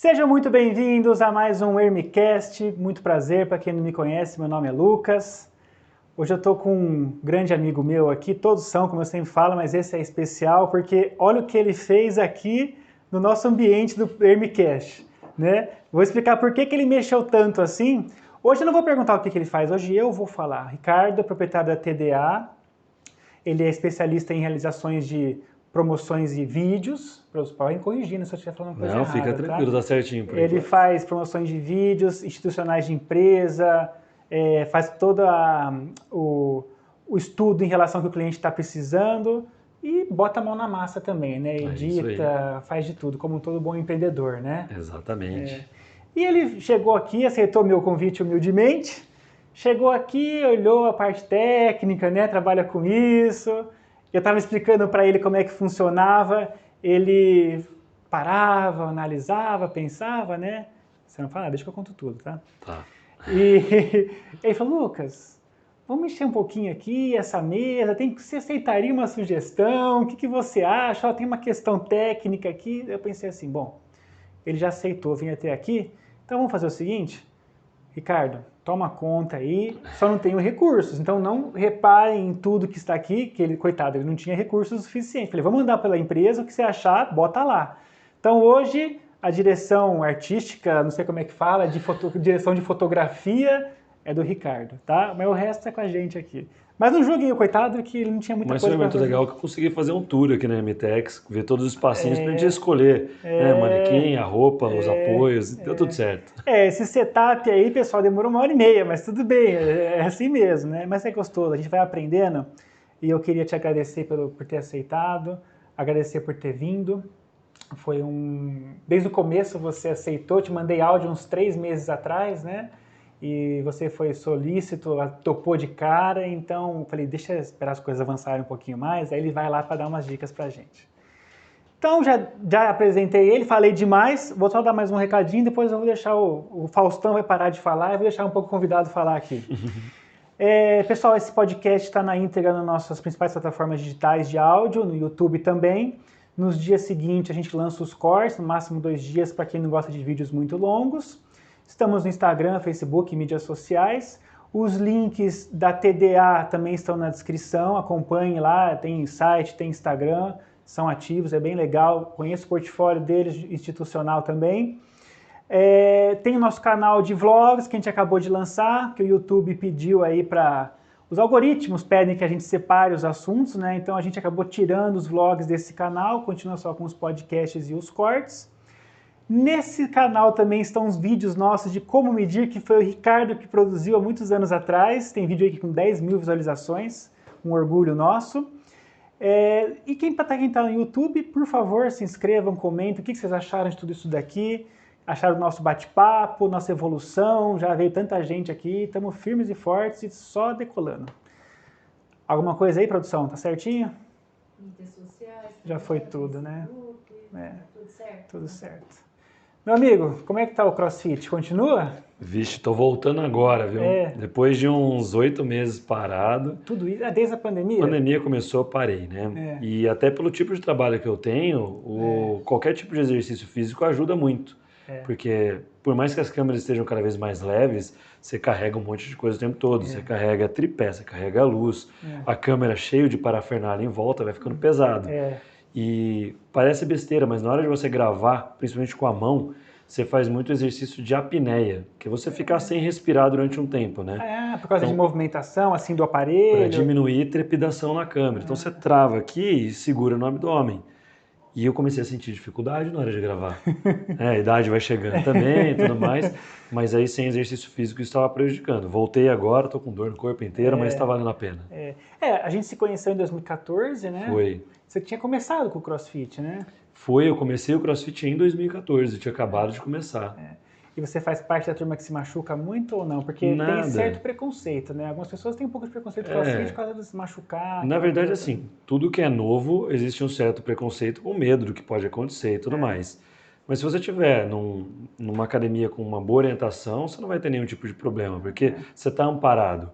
Sejam muito bem-vindos a mais um Hermicast. Muito prazer, para quem não me conhece, meu nome é Lucas. Hoje eu estou com um grande amigo meu aqui, todos são, como eu sempre falo, mas esse é especial porque olha o que ele fez aqui no nosso ambiente do Hermicast, né? Vou explicar por que ele mexeu tanto assim. Hoje eu não vou perguntar o que ele faz, hoje eu vou falar. Ricardo é proprietário da TDA, ele é especialista em realizações de promoções e vídeos, podem corrigir se eu estiver falando coisa Não, errada, fica tranquilo, tá certinho por Ele enquanto. faz promoções de vídeos institucionais de empresa, faz todo o estudo em relação ao que o cliente está precisando e bota a mão na massa também, né? Edita, faz de tudo, como todo bom empreendedor, né? Exatamente. E ele chegou aqui, aceitou meu convite humildemente, chegou aqui, olhou a parte técnica, né? Trabalha com isso. Eu estava explicando para ele como é que funcionava, ele parava, analisava, pensava, né? Você não fala, deixa que eu conto tudo, tá? Tá. E ele falou, Lucas, vamos mexer um pouquinho aqui, essa mesa, você aceitaria uma sugestão? O que você acha? Ó, tem uma questão técnica aqui. Eu pensei assim, bom, ele já aceitou vir até aqui, então vamos fazer o seguinte, Ricardo, toma conta aí, só não tenho recursos, então não reparem em tudo que está aqui, que ele, coitado, ele não tinha recursos suficientes. Falei, vamos mandar pela empresa, o que você achar, bota lá. Então hoje, a direção artística, não sei como é que fala, direção de fotografia é do Ricardo, tá? Mas o resto é com a gente aqui. Mas não julguem o coitado que ele não tinha muita Mas coisa foi para muito fazer. legal que eu consegui fazer um tour aqui na MTEX, ver todos os espacinhos pra gente escolher, né? Manequim, a roupa, os apoios, deu tudo certo. Esse setup aí, pessoal, demorou 1h30, mas tudo bem, é assim mesmo, né? Mas é gostoso, a gente vai aprendendo e eu queria te agradecer por ter aceitado, agradecer por ter vindo. Desde o começo você aceitou, te mandei áudio uns 3 meses atrás, né? E você foi solícito, topou de cara, então falei, deixa eu esperar as coisas avançarem um pouquinho mais, aí ele vai lá para dar umas dicas pra gente. Então já apresentei ele, falei demais, vou só dar mais um recadinho, depois eu vou deixar o Faustão vai parar de falar, eu vou deixar um pouco o convidado falar aqui. Pessoal, esse podcast está na íntegra nas nossas principais plataformas digitais de áudio, no YouTube também. Nos dias seguintes a gente lança os cortes, no máximo 2 dias para quem não gosta de vídeos muito longos. Estamos no Instagram, Facebook e mídias sociais. Os links da TDA também estão na descrição, acompanhe lá, tem site, tem Instagram, são ativos, é bem legal. Conheço o portfólio deles, institucional também. Tem o nosso canal de vlogs que a gente acabou de lançar, que o YouTube pediu aí para... Os algoritmos pedem que a gente separe os assuntos, né? Então a gente acabou tirando os vlogs desse canal, continua só com os podcasts e os cortes. Nesse canal também estão os vídeos nossos de como medir, que foi o Ricardo que produziu há muitos anos atrás. Tem vídeo aqui com 10 mil visualizações, um orgulho nosso. E quem está no YouTube, por favor, se inscrevam, comentem o que vocês acharam de tudo isso daqui. Acharam o nosso bate-papo, nossa evolução, já veio tanta gente aqui, estamos firmes e fortes e só decolando. Alguma coisa aí, produção? Tá certinho? Mídias sociais. Já foi tudo, né? Tudo certo? Tudo certo. Meu amigo, como é que tá o CrossFit? Continua? Vixe, tô voltando agora, viu? Depois de uns 8 meses parado. Tudo isso, desde a pandemia? A pandemia começou, eu parei, né? E até pelo tipo de trabalho que eu tenho, qualquer tipo de exercício físico ajuda muito. Porque por mais que as câmeras estejam cada vez mais leves, você carrega um monte de coisa o tempo todo. Você carrega tripé, você carrega a luz, a câmera cheia de parafernália em volta vai ficando pesado. E parece besteira, mas na hora de você gravar, principalmente com a mão, você faz muito exercício de apneia, que é você ficar sem respirar durante um tempo, né? Por causa de movimentação, assim, do aparelho? Para diminuir trepidação na câmera. Então você trava aqui e segura no abdômen. E eu comecei a sentir dificuldade na hora de gravar. A idade vai chegando também e tudo mais, mas aí sem exercício físico isso estava prejudicando. Voltei agora, estou com dor no corpo inteiro, mas está valendo a pena. A gente se conheceu em 2014, né? Foi. Você tinha começado com o CrossFit, né? Eu comecei o CrossFit em 2014, eu tinha acabado de começar. E você faz parte da turma que se machuca muito ou não? Porque tem certo preconceito, né? Algumas pessoas têm um pouco de preconceito com CrossFit por causa de se machucar. Na verdade, assim, tudo que é novo, existe um certo preconceito com medo do que pode acontecer e tudo mais. Mas se você estiver numa academia com uma boa orientação, você não vai ter nenhum tipo de problema, porque você está amparado.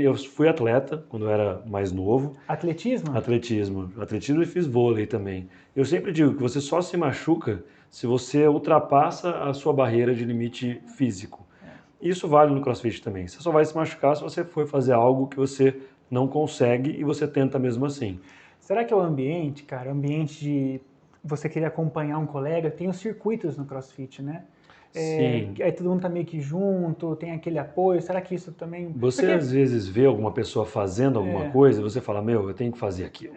Eu fui atleta quando eu era mais novo. Atletismo? Atletismo e fiz vôlei também. Eu sempre digo que você só se machuca se você ultrapassa a sua barreira de limite físico. Isso vale no CrossFit também. Você só vai se machucar se você for fazer algo que você não consegue e você tenta mesmo assim. Será que é o ambiente, cara? O ambiente de você querer acompanhar um colega? Tem os circuitos no CrossFit, né? Sim. Aí todo mundo tá meio que junto, tem aquele apoio. Será que isso também... Você às vezes vê alguma pessoa fazendo alguma coisa e você fala, eu tenho que fazer aquilo.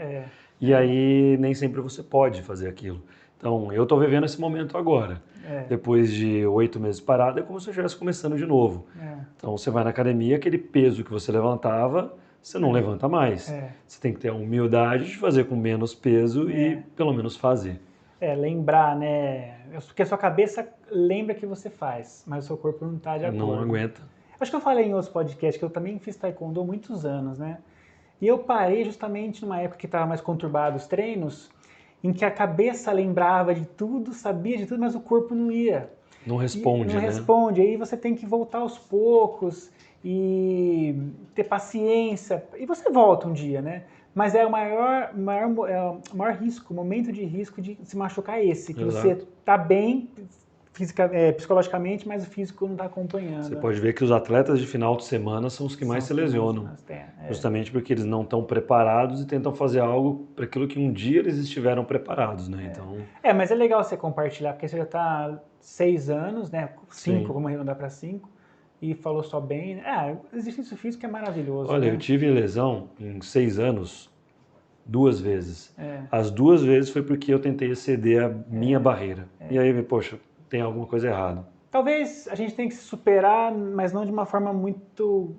E aí nem sempre você pode fazer aquilo. Então, eu estou vivendo esse momento agora. Depois de 8 meses parado, é como se eu estivesse começando de novo. Então, você vai na academia, aquele peso que você levantava, você não levanta mais. Você tem que ter a humildade de fazer com menos peso e pelo menos fazer. Lembrar, né? Porque a sua cabeça lembra que você faz, mas o seu corpo não está de acordo. Não aguenta. Acho que eu falei em outros podcasts que eu também fiz taekwondo há muitos anos, né? E eu parei justamente numa época que estava mais conturbado os treinos, em que a cabeça lembrava de tudo, sabia de tudo, mas o corpo não ia. Não responde, né? Não responde. Aí você tem que voltar aos poucos e ter paciência. E você volta um dia, né? Mas é o maior risco, o momento de risco de se machucar esse, que você está bem psicologicamente, mas o físico não está acompanhando. Você pode ver que os atletas de final de semana são os que mais se lesionam, justamente porque eles não estão preparados e tentam fazer algo para aquilo que um dia eles estiveram preparados, né? Então... mas é legal você compartilhar, porque você já está 6 anos, né? 5, vamos arredondar para 5. E falou só bem. O exercício físico é maravilhoso. Olha, né? eu tive lesão em 6 anos 2 vezes. As 2 vezes foi porque eu tentei exceder a minha barreira. E aí, poxa, tem alguma coisa errada. Talvez a gente tenha que se superar, mas não de uma forma muito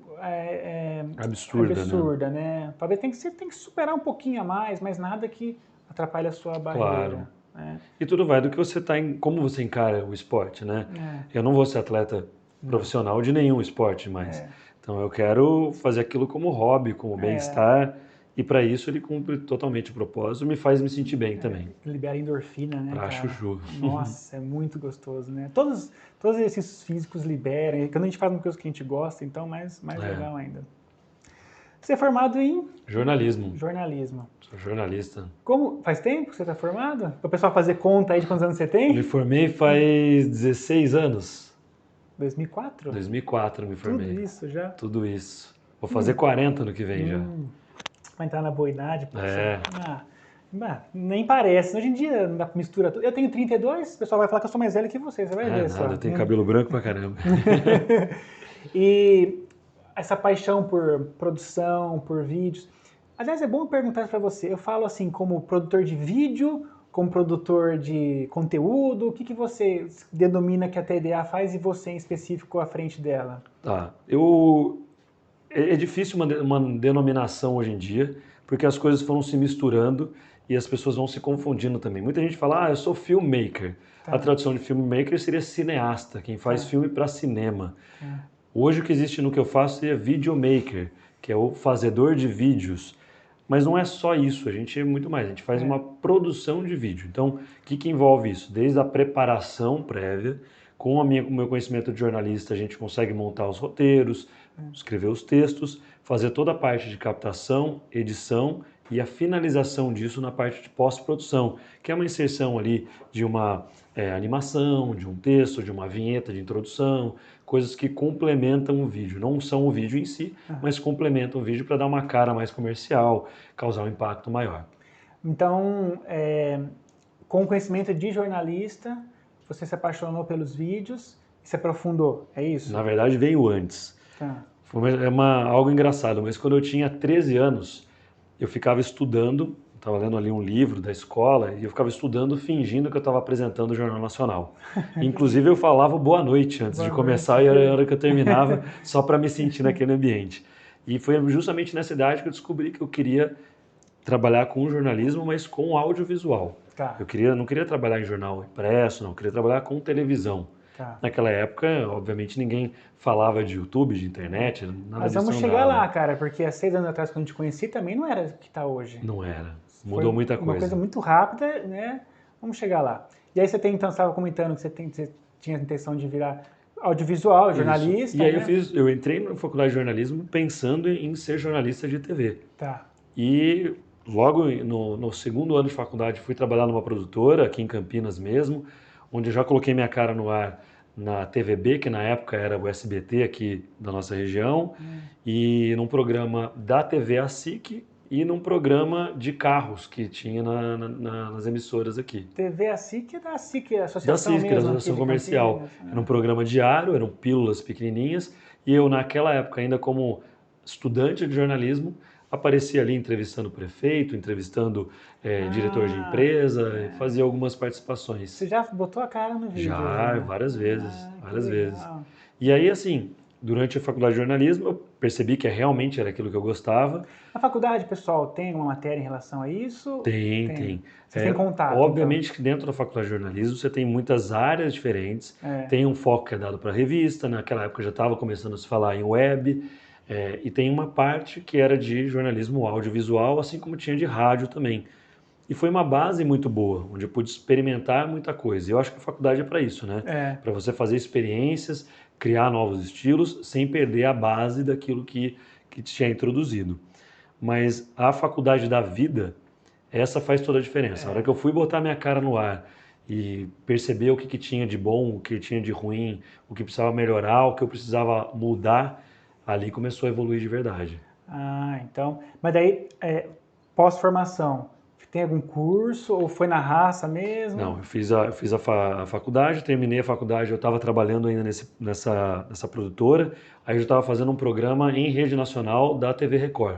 absurda, né? Talvez você tenha que superar um pouquinho a mais, mas nada que atrapalhe a sua barreira. Claro. E tudo vai do que você está como você encara o esporte, né? Eu não vou ser atleta profissional de nenhum esporte mais. Então eu quero fazer aquilo como hobby, como bem-estar, e para isso ele cumpre totalmente o propósito, me faz me sentir bem também. Libera endorfina, né, pra chuchu. Nossa, é muito gostoso, né? Todos os exercícios físicos liberam, e quando a gente faz uma coisa que a gente gosta, então mais legal ainda. Você é formado em? Jornalismo. Sou jornalista. Faz tempo que você está formado? Para o pessoal fazer conta aí de quantos anos você tem? Me formei faz 16 anos. 2004? 2004 me formei. Tudo isso já? Tudo isso. Vou fazer 40 no que vem já. Vai entrar na boa idade. Nem parece. Hoje em dia mistura tudo. Eu tenho 32, o pessoal vai falar que eu sou mais velho que você vai ver só. Eu tenho cabelo branco pra caramba. E essa paixão por produção, por vídeos. Aliás, é bom perguntar para você. Eu falo assim, como produtor de vídeo, como produtor de conteúdo, o que você denomina que a TDA faz e você em específico à frente dela? É difícil uma denominação hoje em dia, porque as coisas foram se misturando e as pessoas vão se confundindo também. Muita gente fala, eu sou filmmaker. A tradução de filmmaker seria cineasta, quem faz filme para cinema. Hoje o que existe no que eu faço seria videomaker, que é o fazedor de vídeos. Mas não é só isso, a gente é muito mais, a gente faz uma produção de vídeo. Então, o que envolve isso? Desde a preparação prévia, com o meu conhecimento de jornalista, a gente consegue montar os roteiros, escrever os textos, fazer toda a parte de captação, edição e a finalização disso na parte de pós-produção, que é uma inserção ali de uma animação, de um texto, de uma vinheta de introdução, coisas que complementam o vídeo. Não são o vídeo em si, mas complementam o vídeo para dar uma cara mais comercial, causar um impacto maior. Então, com o conhecimento de jornalista, você se apaixonou pelos vídeos e se aprofundou, é isso? Na verdade, veio antes. Foi algo engraçado, mas quando eu tinha 13 anos, eu ficava estudando, estava lendo ali um livro da escola e eu ficava estudando fingindo que eu estava apresentando o Jornal Nacional. Inclusive eu falava boa noite antes de começar e era a hora que eu terminava, só para me sentir naquele ambiente. E foi justamente nessa idade que eu descobri que eu queria trabalhar com jornalismo, mas com audiovisual. Eu não queria trabalhar em jornal impresso, não, eu queria trabalhar com televisão. Naquela época, obviamente, ninguém falava de YouTube, de internet, nada disso. Mas vamos chegar lá, cara, porque há 6 anos atrás, quando eu te conheci, também não era o que está hoje. Não era. Mudou muita coisa. Uma coisa muito rápida, né? Vamos chegar lá. E aí você estava comentando que você tinha a intenção de virar... audiovisual, jornalista. E aí né? eu entrei na faculdade de jornalismo pensando em ser jornalista de TV. Tá. E logo no segundo ano de faculdade fui trabalhar numa produtora, aqui em Campinas mesmo, onde eu já coloquei minha cara no ar na TVB, que na época era o SBT aqui da nossa região, e num programa da TV ASIC e num programa de carros que tinha nas emissoras aqui. TV ASIC é da ASIC, a Da associação CISC, era a mesmo, Associação aqui de Comercial. Campinas. Era um programa diário, eram pílulas pequenininhas, e eu naquela época ainda como estudante de jornalismo, aparecia ali entrevistando o prefeito, entrevistando diretor de empresa, fazia algumas participações. Você já botou a cara no vídeo? Já, né? várias vezes, várias vezes. Legal. E aí, assim, durante a faculdade de jornalismo, eu percebi que realmente era aquilo que eu gostava. Na faculdade, pessoal, tem uma matéria em relação a isso? Tem. Você tem contato? Obviamente então. que dentro da faculdade de jornalismo você tem muitas áreas diferentes. Tem um foco que é dado para revista, naquela época já estava começando a se falar em web. E tem uma parte que era de jornalismo audiovisual, assim como tinha de rádio também. E foi uma base muito boa, onde eu pude experimentar muita coisa. Eu acho que a faculdade é para isso, né? Para você fazer experiências, criar novos estilos, sem perder a base daquilo que te tinha introduzido. Mas a faculdade da vida, essa faz toda a diferença. A hora que eu fui botar minha cara no ar e perceber o que tinha de bom, o que tinha de ruim, o que precisava melhorar, o que eu precisava mudar, ali começou a evoluir de verdade. Então. Mas daí, pós-formação, tem algum curso ou foi na raça mesmo? Não, eu fiz a faculdade, terminei a faculdade, eu estava trabalhando ainda nessa produtora, aí eu já estava fazendo um programa em rede nacional da TV Record.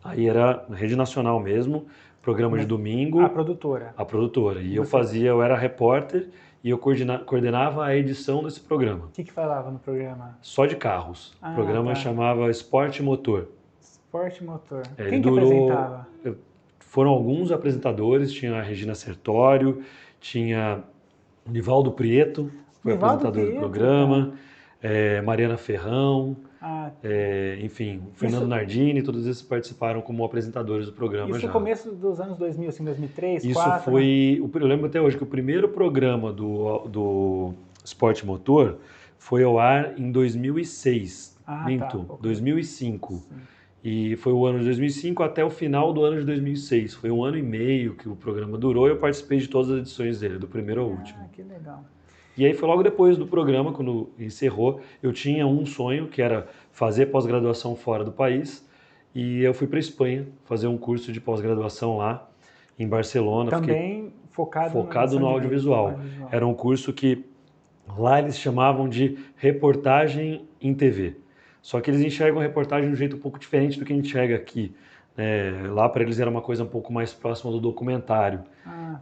Aí era rede nacional mesmo, programa de domingo. A produtora. A produtora. E eu era repórter e eu coordenava a edição desse programa. O que falava no programa? Só de carros. O programa chamava Esporte Motor. Esporte Motor. Quem que apresentava? Foram alguns apresentadores, tinha a Regina Sertório, tinha Nivaldo Prieto, foi apresentador do programa, Mariana Ferrão, enfim, Fernando Nardini, todos esses participaram como apresentadores do programa. Isso no começo dos anos 2000, assim, 2003, Isso 2004? foi, eu lembro até hoje que o primeiro programa do Esporte Motor foi ao ar em 2006, 2005. Sim. E foi o ano de 2005 até o final do ano de 2006. Foi 1 ano e meio que o programa durou e eu participei de todas as edições dele, do primeiro ao último. Que legal. E aí foi logo depois do programa, quando encerrou, eu tinha um sonho, que era fazer pós-graduação fora do país. E eu fui para a Espanha fazer um curso de pós-graduação lá, em Barcelona. Também focado no audiovisual. Era um curso que lá eles chamavam de reportagem em TV. Só que eles enxergam a reportagem de um jeito um pouco diferente do que a gente enxerga aqui. Lá para eles era uma coisa um pouco mais próxima do documentário.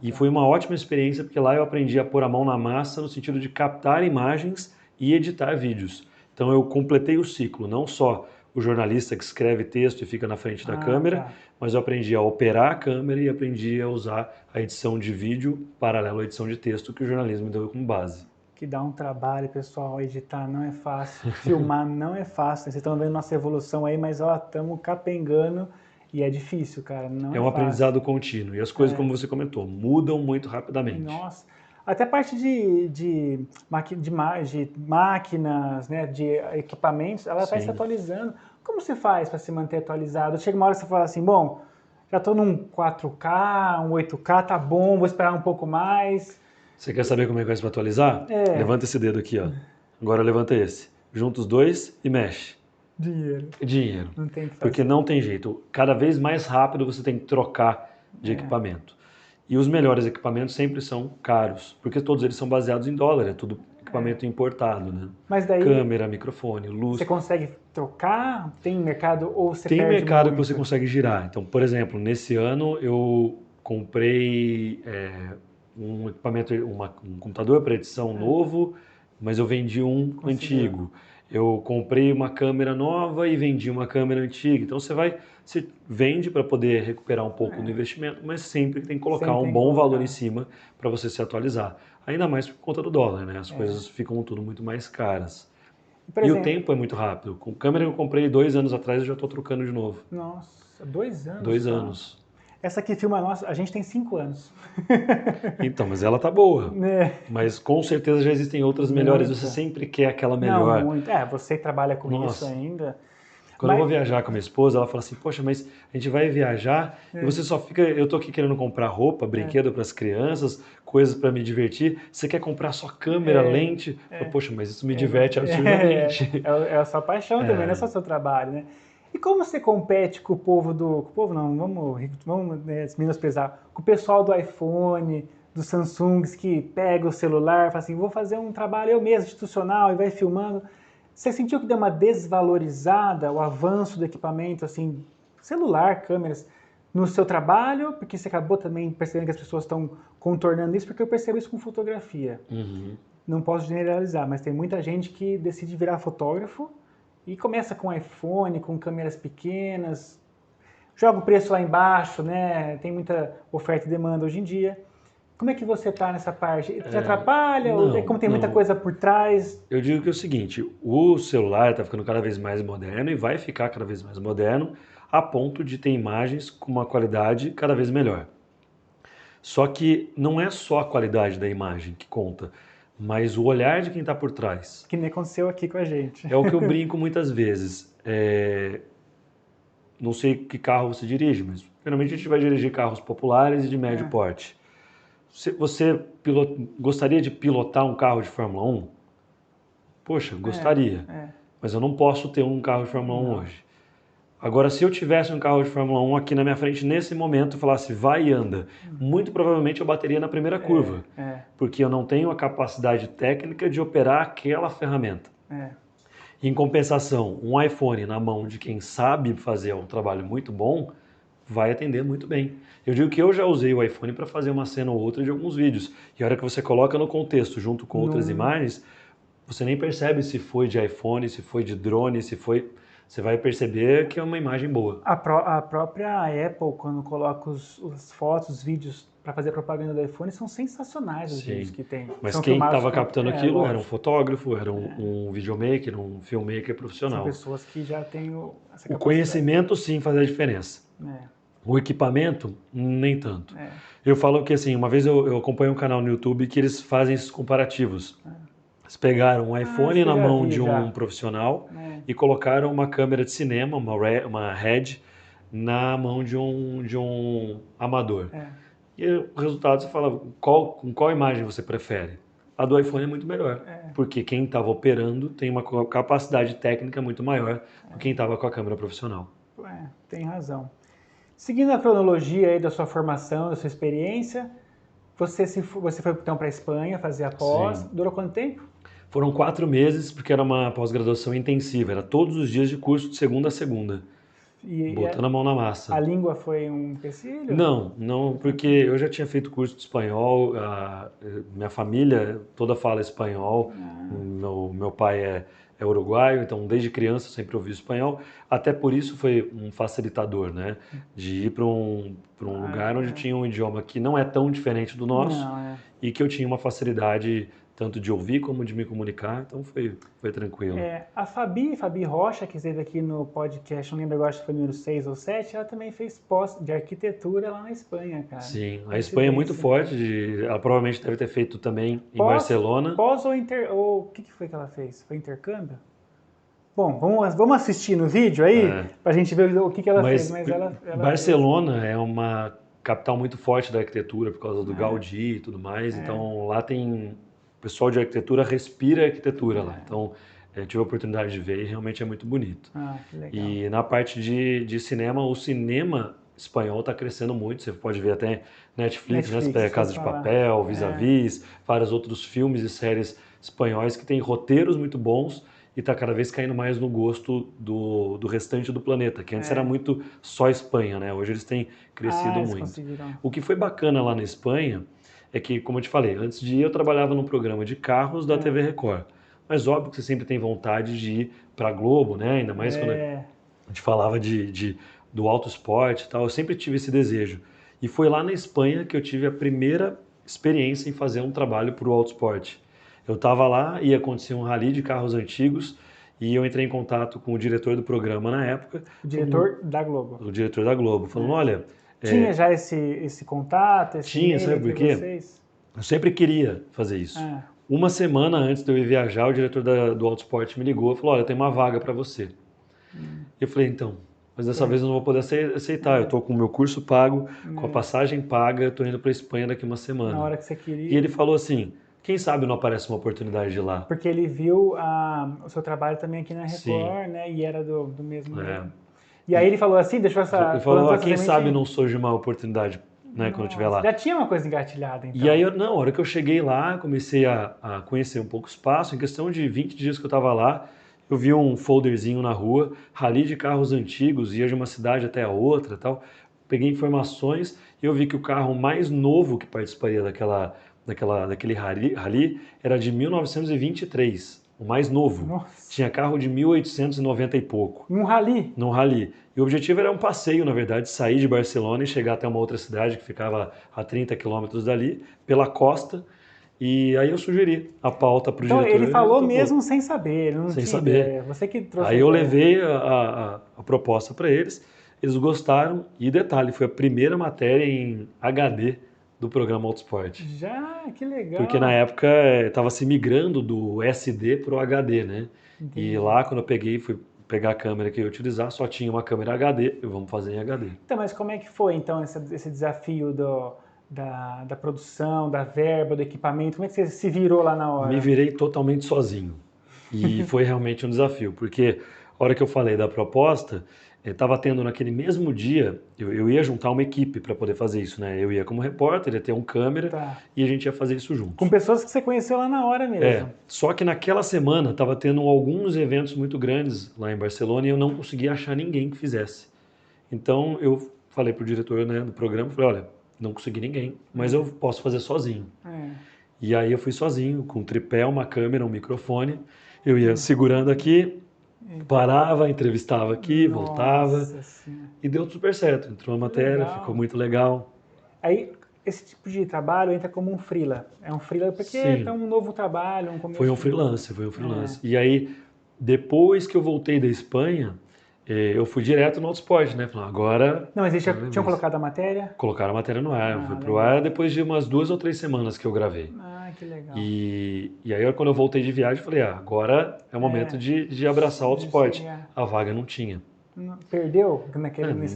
E foi uma ótima experiência, porque lá eu aprendi a pôr a mão na massa no sentido de captar imagens e editar vídeos. Então eu completei o ciclo, não só o jornalista que escreve texto e fica na frente da câmera, mas eu aprendi a operar a câmera e aprendi a usar a edição de vídeo paralelo à edição de texto que o jornalismo me deu como base. Que dá um trabalho, pessoal, editar não é fácil, filmar não é fácil. Vocês estão vendo nossa evolução aí, mas estamos capengando e é difícil, cara, não é fácil. É um aprendizado contínuo e as coisas, como você comentou, mudam muito rapidamente. Nossa, até a parte de máquinas, né, de equipamentos, ela vai se atualizando. Como você faz para se manter atualizado? Chega uma hora que você fala assim, bom, já estou num 4K, um 8K, tá bom, vou esperar um pouco mais. Você quer saber como é que faz para atualizar? Levanta esse dedo aqui, ó. Agora levanta esse. Junta os dois e mexe. Dinheiro. Não tem que fazer. Porque não tem jeito. Cada vez mais rápido você tem que trocar de equipamento. E os melhores equipamentos sempre são caros, porque todos eles são baseados em dólar, é tudo equipamento importado, né? Mas daí, câmera, microfone, luz. Você consegue trocar? Tem mercado ou você Tem perde mercado muito? que você consegue girar. Então, por exemplo, nesse ano eu comprei um equipamento, um computador para edição novo, mas eu vendi um antigo. Eu comprei uma câmera nova e vendi uma câmera antiga. Então você vende para poder recuperar um pouco do investimento, mas sempre tem que colocar um bom valor em cima para você se atualizar. Ainda mais por conta do dólar, né? As coisas ficam tudo muito mais caras. E o tempo é muito rápido. Com câmera que eu comprei 2 anos atrás, eu já estou trocando de novo. Nossa, 2 anos? 2 anos. Essa aqui filma nossa, a gente tem 5 anos. Então, mas ela tá boa. É. Mas com certeza já existem outras melhores. Você sempre quer aquela melhor. Não, muito. Você trabalha com isso ainda. Quando eu vou viajar com a minha esposa, ela fala assim, poxa, mas a gente vai viajar e você só fica... Eu tô aqui querendo comprar roupa, brinquedo para as crianças, coisas para me divertir. Você quer comprar só câmera, lente? Poxa, mas isso me diverte absurdamente. É a sua paixão também, não é só seu trabalho, né? E como você compete com o povo do... Com o povo não, vamos menosprezar. Com o pessoal do iPhone, do Samsung, que pega o celular e fala assim, vou fazer um trabalho eu mesmo, institucional, e vai filmando. Você sentiu que deu uma desvalorizada o avanço do equipamento, assim, celular, câmeras, no seu trabalho? Porque você acabou também percebendo que as pessoas estão contornando isso, porque eu percebo isso com fotografia. Não posso generalizar, mas tem muita gente que decide virar fotógrafo e começa com iPhone, com câmeras pequenas, joga o preço lá embaixo, né? Tem muita oferta e demanda hoje em dia. Como é que você está nessa parte? Te atrapalha? Ou como tem muita coisa por trás? Eu digo que é o seguinte, o celular está ficando cada vez mais moderno e vai ficar cada vez mais moderno a ponto de ter imagens com uma qualidade cada vez melhor. Só que não é só a qualidade da imagem que conta, mas o olhar de quem está por trás. Que nem aconteceu aqui com a gente. É o que eu brinco muitas vezes. Não sei que carro você dirige, mas geralmente a gente vai dirigir carros populares e de médio porte. Você gostaria de pilotar um carro de Fórmula 1? Poxa, gostaria. Mas eu não posso ter um carro de Fórmula 1 hoje. Agora, se eu tivesse um carro de Fórmula 1 aqui na minha frente nesse momento e falasse vai e anda, muito provavelmente eu bateria na primeira curva. Porque eu não tenho a capacidade técnica de operar aquela ferramenta. Em compensação, um iPhone na mão de quem sabe fazer um trabalho muito bom, vai atender muito bem. Eu digo que eu já usei o iPhone para fazer uma cena ou outra de alguns vídeos. E a hora que você coloca no contexto, junto com outras imagens, você nem percebe se foi de iPhone, se foi de drone, se foi... Você vai perceber que é uma imagem boa. A própria Apple, quando coloca as fotos, os vídeos para fazer propaganda do iPhone, são sensacionais os vídeos que tem. Mas são quem estava captando aquilo era um fotógrafo, era um videomaker, um filmmaker profissional. São pessoas que já têm essa capacidade. O conhecimento, sim, faz a diferença. O equipamento, nem tanto. Eu falo que, assim, uma vez eu acompanho um canal no YouTube que eles fazem esses comparativos. Eles pegaram um iPhone na mão de um profissional e colocaram uma câmera de cinema, uma Red, na mão de um amador. E o resultado você fala, com qual imagem você prefere? A do iPhone é muito melhor, porque quem estava operando tem uma capacidade técnica muito maior do que quem estava com a câmera profissional. Tem razão. Seguindo a cronologia aí da sua formação, da sua experiência, você foi então para a Espanha fazer a pós. Sim. Durou quanto tempo? Foram 4 meses, porque era uma pós-graduação intensiva, era todos os dias de curso de segunda a segunda. Botando a mão na massa. A língua foi um empecilho? Não, porque eu já tinha feito curso de espanhol, minha família toda fala espanhol, meu pai é uruguaio, então desde criança eu sempre ouvi espanhol, até por isso foi um facilitador, né? De ir para um lugar onde tinha um idioma que não é tão diferente do nosso e que eu tinha uma facilidade tanto de ouvir como de me comunicar, então foi tranquilo. A Fabi Rocha, que esteve aqui no podcast, não lembro agora, acho que foi número 6 ou 7, ela também fez pós de arquitetura lá na Espanha, cara. Sim, a Espanha é muito forte, ela provavelmente deve ter feito também em Barcelona. Pós ou o que foi que ela fez? Foi intercâmbio? Bom, vamos assistir no vídeo aí, pra gente ver o que ela fez. Mas ela Barcelona é uma capital muito forte da arquitetura por causa do Gaudí e tudo mais, então lá tem... O pessoal de arquitetura respira arquitetura lá, então eu tive a oportunidade de ver e realmente é muito bonito. Que legal. E na parte de cinema, o cinema espanhol está crescendo muito, você pode ver até Netflix, né? Casa de Papel, Vis-a-Vis, vários outros filmes e séries espanhóis que têm roteiros muito bons e está cada vez caindo mais no gosto do restante do planeta, que antes era muito só Espanha, né? Hoje eles têm crescido muito. O que foi bacana lá na Espanha é que, como eu te falei, antes de ir eu trabalhava num programa de carros da TV Record. Mas óbvio que você sempre tem vontade de ir para a Globo, né? Ainda mais quando a gente falava do auto esporte e tal. Eu sempre tive esse desejo. E foi lá na Espanha que eu tive a primeira experiência em fazer um trabalho para o auto esporte. Eu estava lá, ia acontecer um rally de carros antigos e eu entrei em contato com o diretor do programa na época. O diretor da Globo. O diretor da Globo, falando, olha... Tinha já esse contato, esse Tinha, sabe por quê? vocês? Eu sempre queria fazer isso. Uma semana antes de eu ir viajar, o diretor do Autosport me ligou e falou, olha, tem uma vaga para você. Eu falei, então, mas dessa vez eu não vou poder aceitar. Eu estou com o meu curso pago, com a passagem paga, estou indo para a Espanha daqui uma semana. Na hora que você queria. E ele falou assim, quem sabe não aparece uma oportunidade de lá. Porque ele viu o seu trabalho também aqui na Record, Sim. né? E era do mesmo... E aí ele falou assim, deixou essa... Ele falou, quem sabe não surge uma oportunidade, né, quando eu estiver lá. Já tinha uma coisa engatilhada, então. E aí, na hora que eu cheguei lá, comecei a conhecer um pouco o espaço. Em questão de 20 dias que eu estava lá, eu vi um folderzinho na rua, rally de carros antigos, ia de uma cidade até a outra e tal. Peguei informações e eu vi que o carro mais novo que participaria daquele rally era de 1923, o mais novo. Nossa. Tinha carro de 1890 e pouco. Num rally? Num rally. E o objetivo era um passeio, na verdade, sair de Barcelona e chegar até uma outra cidade que ficava a 30 quilômetros dali, pela costa. E aí eu sugeri a pauta para o diretor. Então ele falou mesmo sem saber, ele não sem tinha saber. ideia. Você que trouxe. Aí eu levei a proposta para eles, eles gostaram. E detalhe, foi a primeira matéria em HD do programa Autosport. Já, que legal. Porque na época estava se migrando do SD para o HD, né? Entendi. E lá quando eu fui pegar a câmera que eu ia utilizar, só tinha uma câmera HD, e vamos fazer em HD. Então, mas como é que foi então esse desafio da produção, da verba, do equipamento? Como é que você se virou lá na hora? Me virei totalmente sozinho. E foi realmente um desafio, porque a hora que eu falei da proposta, estava tendo naquele mesmo dia, eu ia juntar uma equipe para poder fazer isso, né? Eu ia como repórter, ia ter um câmera e a gente ia fazer isso juntos. Com pessoas que você conheceu lá na hora mesmo. Só que naquela semana estava tendo alguns eventos muito grandes lá em Barcelona e eu não conseguia achar ninguém que fizesse. Então eu falei pro diretor, né, do programa, falei, olha, não consegui ninguém, mas eu posso fazer sozinho. E aí eu fui sozinho, com um tripé, uma câmera, um microfone, eu ia segurando aqui, parava, entrevistava aqui, voltava, e deu super certo. Entrou a matéria, ficou muito legal. Aí, esse tipo de trabalho entra como um freela. É um freela porque é um novo trabalho, um começo. Foi um freelance. E aí, depois que eu voltei da Espanha, eu fui direto no Autosport, né? Falei, agora... Não, mas eles já tinham colocado a matéria? Colocaram a matéria no ar. Foi pro ar depois de umas 2 ou 3 semanas que eu gravei. Ah, que legal. E aí, quando eu voltei de viagem, eu falei, agora é o momento de abraçar o Autosport. A vaga não tinha. Perdeu?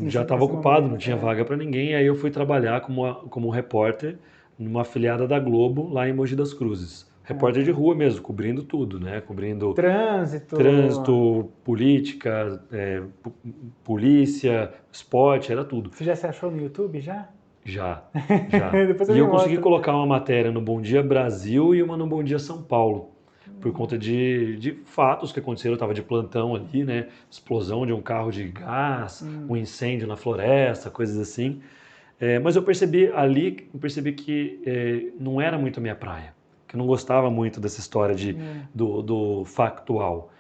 Já estava ocupado, não tinha vaga para ninguém. E aí eu fui trabalhar como repórter numa afiliada da Globo, lá em Mogi das Cruzes. Repórter de rua mesmo, cobrindo tudo, né? Cobrindo trânsito, política, polícia, esporte, era tudo. Você já se achou no YouTube já? Já. E eu consegui colocar uma matéria no Bom Dia Brasil e uma no Bom Dia São Paulo, por conta de fatos que aconteceram. Eu estava de plantão ali, né? Explosão de um carro de gás, um incêndio na floresta, coisas assim. Mas eu percebi que não era muito a minha praia. Que eu não gostava muito dessa história do factual.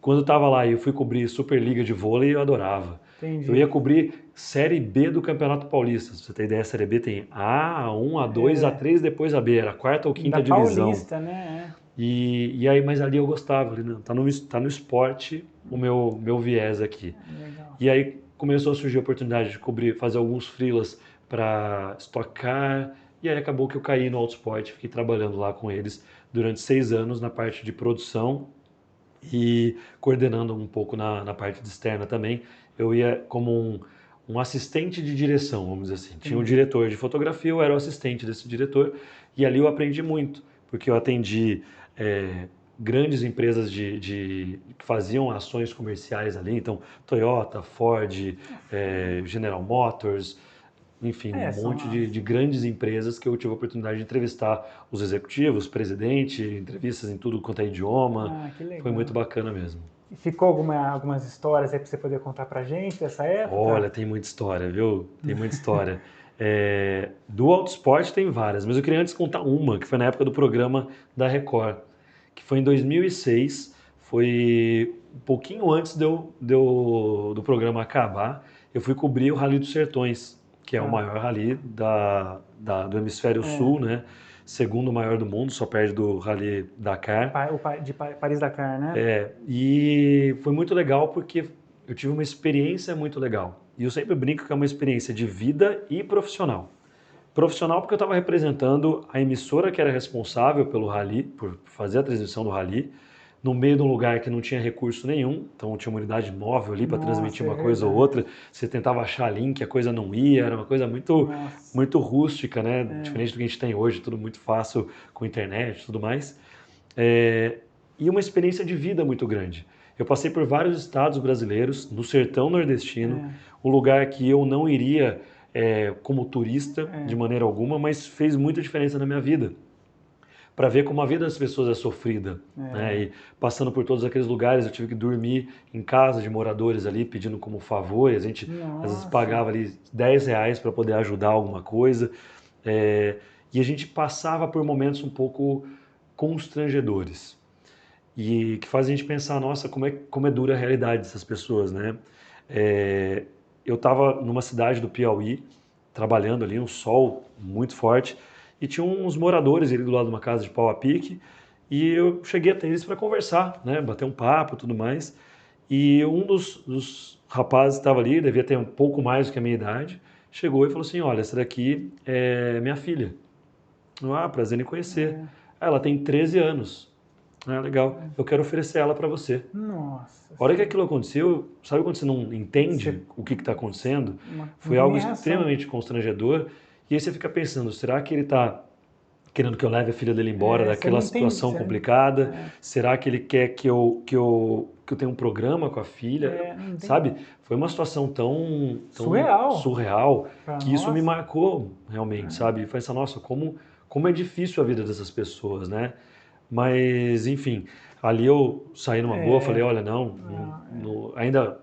Quando eu estava lá e eu fui cobrir Superliga de vôlei, eu adorava. Entendi. Eu ia cobrir Série B do Campeonato Paulista. Se você tem ideia, a Série B tem A, A1, A2, A3, depois a B. Era a quarta ou quinta divisão. Paulista, né? E aí, mas ali eu gostava. Tá no esporte o meu viés aqui. Legal. E aí começou a surgir a oportunidade de fazer alguns freelas para Stock Car. E aí acabou que eu caí no Autosport, fiquei trabalhando lá com eles durante 6 anos na parte de produção e coordenando um pouco na parte de externa também. Eu ia como um assistente de direção, vamos dizer assim. Tinha um diretor de fotografia, eu era o assistente desse diretor e ali eu aprendi muito, porque eu atendi grandes empresas que faziam ações comerciais ali, então Toyota, Ford, General Motors, enfim, um monte de grandes empresas que eu tive a oportunidade de entrevistar os executivos, presidente, entrevistas em tudo quanto é idioma. Que legal. Foi muito bacana mesmo. E ficou algumas histórias aí para você poder contar pra gente dessa época? Olha, tem muita história, viu? Tem muita história. Do Autosport tem várias, mas eu queria antes contar uma, que foi na época do programa da Record, que foi em 2006, foi um pouquinho antes do programa acabar. Eu fui cobrir o Rally dos Sertões, que é o maior rally do Hemisfério Sul, né? Segundo maior do mundo, só perde do Rally Dakar. De Paris-Dakar, né? E foi muito legal porque eu tive uma experiência muito legal. E eu sempre brinco que é uma experiência de vida e profissional. Profissional porque eu estava representando a emissora que era responsável pelo rally, por fazer a transmissão do rally, no meio de um lugar que não tinha recurso nenhum, então tinha uma unidade móvel ali para transmitir uma coisa ou outra, você tentava achar link, a coisa não ia, era uma coisa muito rústica, né? Diferente do que a gente tem hoje, tudo muito fácil com internet e tudo mais. E uma experiência de vida muito grande. Eu passei por vários estados brasileiros, no sertão nordestino, um lugar que eu não iria como turista de maneira alguma, mas fez muita diferença na minha vida. Para ver como a vida das pessoas é sofrida. Né? E passando por todos aqueles lugares, eu tive que dormir em casa de moradores ali, pedindo como favor, e a gente às vezes pagava ali R$10 para poder ajudar alguma coisa. E a gente passava por momentos um pouco constrangedores. E que faz a gente pensar, nossa, como é dura a realidade dessas pessoas, né? Eu estava numa cidade do Piauí, trabalhando ali, um sol muito forte, e tinha uns moradores ali do lado de uma casa de pau a pique, e eu cheguei até eles para conversar, né? Bater um papo e tudo mais. E um dos rapazes que estava ali, devia ter um pouco mais do que a minha idade, chegou e falou assim, olha, essa daqui é minha filha. Prazer em conhecer. Ela tem 13 anos. Legal, eu quero oferecer ela para você. Nossa. A hora que aquilo aconteceu, sabe quando você não entende o que está acontecendo? Foi algo extremamente constrangedor. E aí você fica pensando, será que ele está querendo que eu leve a filha dele embora daquela situação complicada? Será que ele quer que eu tenha um programa com a filha? Sabe? Foi uma situação tão surreal que isso me marcou realmente, sabe? Foi essa, nossa, como é difícil a vida dessas pessoas, né? Mas, enfim, ali eu saí numa boa, falei, olha, ainda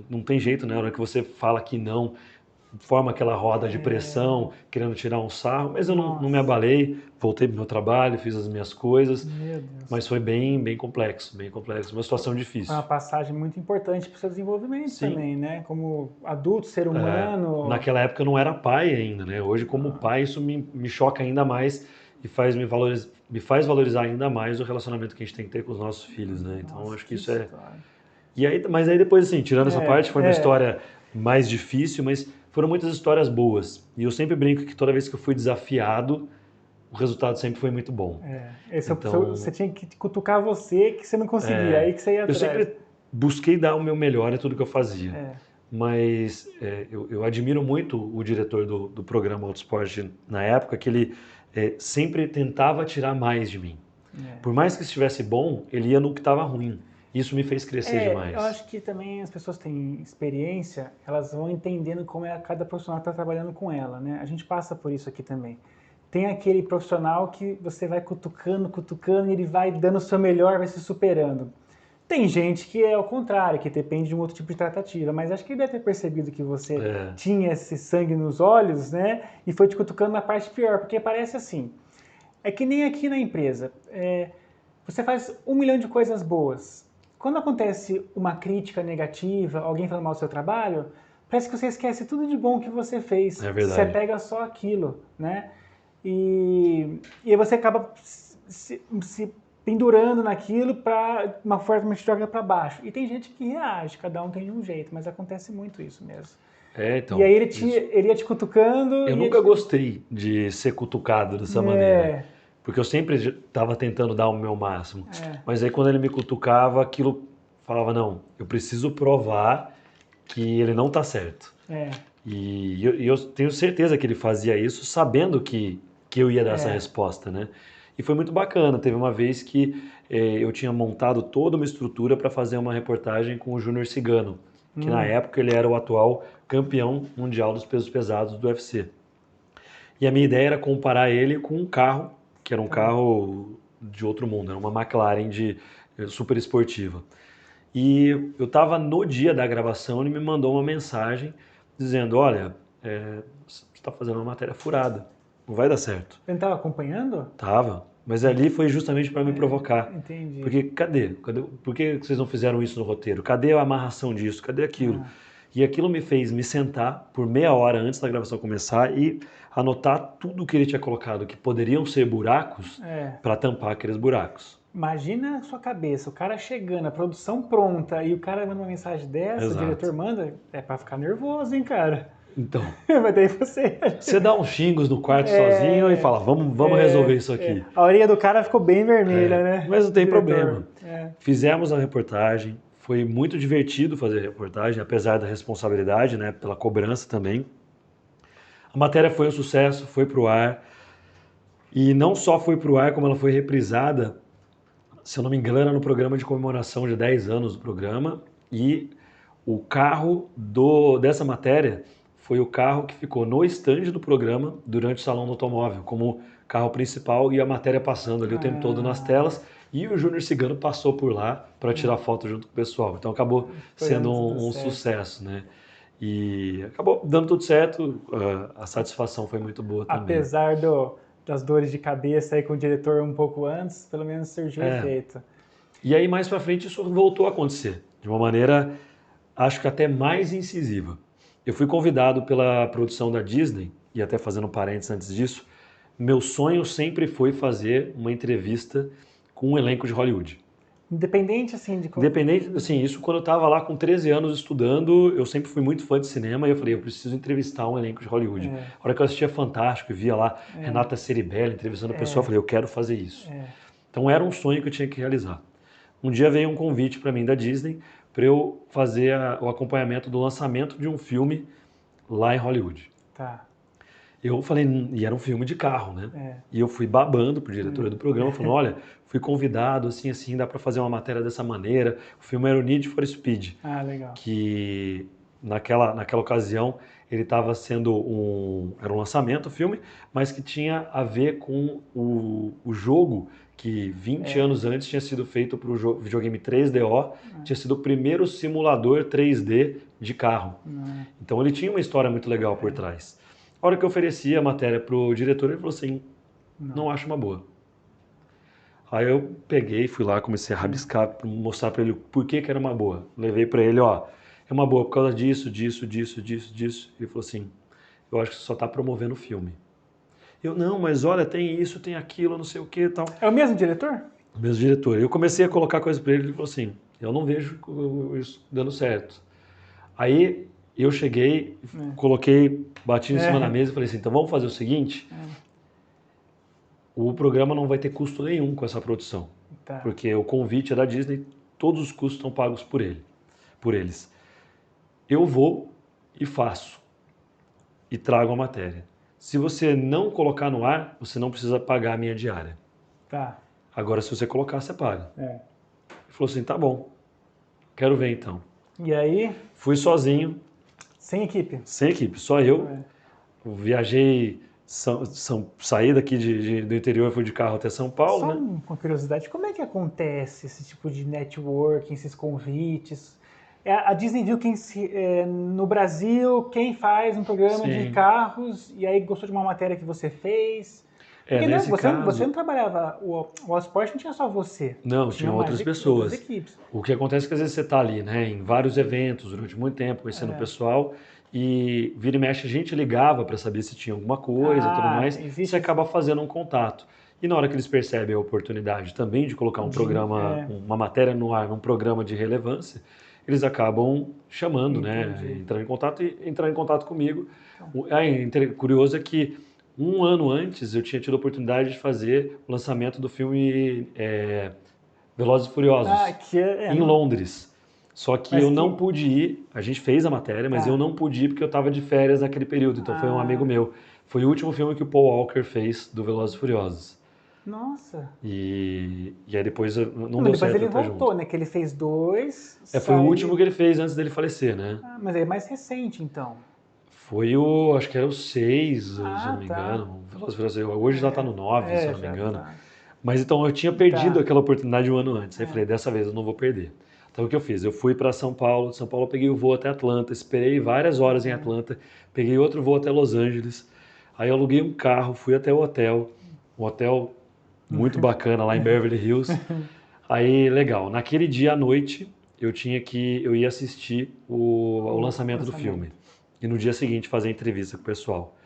não tem jeito, né? Na hora que você fala que não, forma aquela roda de pressão, querendo tirar um sarro, mas eu não me abalei, voltei pro meu trabalho, fiz as minhas coisas, mas foi bem complexo, uma situação difícil. Foi uma passagem muito importante para o seu desenvolvimento também, né? Como adulto, ser humano. Naquela época eu não era pai ainda, né? Hoje, como pai, isso me choca ainda mais e me faz valorizar ainda mais o relacionamento que a gente tem que ter com os nossos filhos, né? Então, acho que isso mas aí depois, assim, tirando essa parte, foi uma história mais difícil, mas foram muitas histórias boas. E eu sempre brinco que toda vez que eu fui desafiado, o resultado sempre foi muito bom. Então, você tinha que cutucar você que você não conseguia, aí que você ia atrás. Eu sempre busquei dar o meu melhor em tudo que eu fazia. Mas eu admiro muito o diretor do programa Autosport na época, que ele sempre tentava tirar mais de mim. Por mais que estivesse bom, ele ia no que estava ruim. Isso me fez crescer demais. Eu acho que também as pessoas têm experiência, elas vão entendendo como cada profissional está trabalhando com ela, né? A gente passa por isso aqui também. Tem aquele profissional que você vai cutucando, e ele vai dando o seu melhor, vai se superando. Tem gente que é ao contrário, que depende de um outro tipo de tratativa, mas acho que ele deve ter percebido que você tinha esse sangue nos olhos, né? E foi te cutucando na parte pior, porque parece assim, é que nem aqui na empresa, você faz 1 milhão de coisas boas. Quando acontece uma crítica negativa, alguém fala mal do seu trabalho, parece que você esquece tudo de bom que você fez. É verdade. Você pega só aquilo, né? E aí você acaba se pendurando naquilo para uma forma de joga para baixo. E tem gente que reage, cada um tem um jeito, mas acontece muito isso mesmo. Então, e aí ele ia te cutucando... Eu nunca gostei de ser cutucado dessa maneira. Porque eu sempre estava tentando dar o meu máximo. Mas aí quando ele me cutucava, aquilo falava, não, eu preciso provar que ele não está certo. E eu tenho certeza que ele fazia isso sabendo que eu ia dar essa resposta, né? E foi muito bacana. Teve uma vez que eu tinha montado toda uma estrutura para fazer uma reportagem com o Júnior Cigano, que na época ele era o atual campeão mundial dos pesos pesados do UFC. E a minha ideia era comparar ele com um carro, que era um carro de outro mundo, era uma McLaren super esportiva. E eu estava no dia da gravação, ele me mandou uma mensagem dizendo, olha, você está fazendo uma matéria furada, não vai dar certo. Ele estava acompanhando? Tava, mas ali foi justamente para me provocar. Entendi. Porque por que vocês não fizeram isso no roteiro? Cadê a amarração disso? Cadê aquilo? E aquilo me fez me sentar por meia hora antes da gravação começar e anotar tudo que ele tinha colocado, que poderiam ser buracos, para tampar aqueles buracos. Imagina a sua cabeça, o cara chegando, a produção pronta, e o cara manda uma mensagem dessa, Exato. o diretor manda, é pra ficar nervoso, hein, cara? Então, Mas daí você... você dá uns xingos no quarto sozinho e fala, vamos resolver isso aqui. A orelha do cara ficou bem vermelha, né? Mas não tem Diretor. problema. Fizemos a reportagem, foi muito divertido fazer a reportagem, apesar da responsabilidade, né, pela cobrança também. A matéria foi um sucesso, foi pro ar. E não só foi pro ar, como ela foi reprisada, se eu não me engano, era no programa de comemoração de 10 anos do programa. E o carro dessa matéria foi o carro que ficou no estande do programa durante o Salão do Automóvel, como carro principal, e a matéria passando ali o tempo todo nas telas. E o Júnior Cigano passou por lá para tirar foto junto com o pessoal. Então acabou sendo um sucesso, né? E acabou dando tudo certo, a satisfação foi muito boa também. Apesar das dores de cabeça aí com o diretor um pouco antes, pelo menos surgiu efeito. E aí mais pra frente isso voltou a acontecer, de uma maneira, acho que até mais incisiva. Eu fui convidado pela produção da Disney, e até fazendo um parênteses antes disso, meu sonho sempre foi fazer uma entrevista com um elenco de Hollywood. Independente, assim, de... Independente, assim, isso quando eu estava lá com 13 anos estudando, eu sempre fui muito fã de cinema e eu falei, eu preciso entrevistar um elenco de Hollywood. A hora que eu assistia Fantástico e via lá Renata Ceribelli entrevistando o pessoal, eu falei, eu quero fazer isso. Então era um sonho que eu tinha que realizar. Um dia veio um convite para mim da Disney para eu fazer o acompanhamento do lançamento de um filme lá em Hollywood. Tá. Eu falei, e era um filme de carro, né? E eu fui babando pro diretor do programa, falando, olha, fui convidado, assim, dá para fazer uma matéria dessa maneira. O filme era o Need for Speed. Ah, legal. Que naquela ocasião ele estava sendo era um lançamento, o filme, mas que tinha a ver com o jogo que 20 anos antes tinha sido feito para o videogame 3DO, tinha sido o primeiro simulador 3D de carro. Então ele tinha uma história muito legal por trás. A hora que eu ofereci a matéria pro diretor, ele falou assim, não acho uma boa. Aí eu peguei, fui lá, comecei a rabiscar, mostrar para ele por que era uma boa. Levei para ele, ó, é uma boa por causa disso. Ele falou assim, eu acho que você só tá promovendo o filme. Eu, não, mas olha, tem isso, tem aquilo, não sei o que e tal. É o mesmo diretor? O mesmo diretor. Eu comecei a colocar coisas para ele falou assim, eu não vejo isso dando certo. Aí eu cheguei, coloquei, bati em cima da mesa e falei assim, então vamos fazer o seguinte, o programa não vai ter custo nenhum com essa produção, porque o convite é da Disney, todos os custos estão pagos por eles. Eu vou e faço, e trago a matéria. Se você não colocar no ar, você não precisa pagar a minha diária. Tá. Agora, se você colocar, você paga. Ele falou assim, tá bom, quero ver então. E aí? Fui sozinho. Sem equipe? Sem equipe, só eu. Viajei, saí daqui do interior, fui de carro até São Paulo. Só né? com curiosidade, como é que acontece esse tipo de networking, esses convites? A Disney viu no Brasil quem faz um programa de carros e aí gostou de uma matéria que você fez. Porque você não trabalhava, o Allsport não tinha só você. Não, tinha outras pessoas. Outras equipes. O que acontece é que às vezes você está ali, né, em vários eventos durante muito tempo, conhecendo o pessoal, e vira e mexe a gente ligava para saber se tinha alguma coisa e tudo mais, você acaba fazendo um contato. E na hora que eles percebem a oportunidade também de colocar um programa, uma matéria no ar, num programa de relevância, eles acabam chamando, né, entrando em contato comigo. Curioso é que um ano antes eu tinha tido a oportunidade de fazer o lançamento do filme Velozes e Furiosos em Londres. Só que eu não pude ir, a gente fez a matéria, mas eu não pude ir porque eu estava de férias naquele período, então foi um amigo meu. Foi o último filme que o Paul Walker fez do Velozes e Furiosos. Nossa. E aí depois não deu certo. Depois ele voltou, né? Que ele fez 2. Foi o último que ele fez antes dele falecer, né? Mas é mais recente, então. Foi acho que era o 6, se eu não me engano. Hoje já tá no 9, se eu não me engano. Mas então eu tinha perdido aquela oportunidade um ano antes. Aí falei, dessa vez eu não vou perder. Então o que eu fiz? Eu fui para São Paulo, de São Paulo eu peguei o voo até Atlanta, esperei várias horas em Atlanta, peguei outro voo até Los Angeles, aí eu aluguei um carro, fui até o hotel, um hotel muito bacana lá em Beverly Hills. Aí, legal, naquele dia à noite eu ia assistir o lançamento do filme. E no dia seguinte fazer entrevista com o pessoal.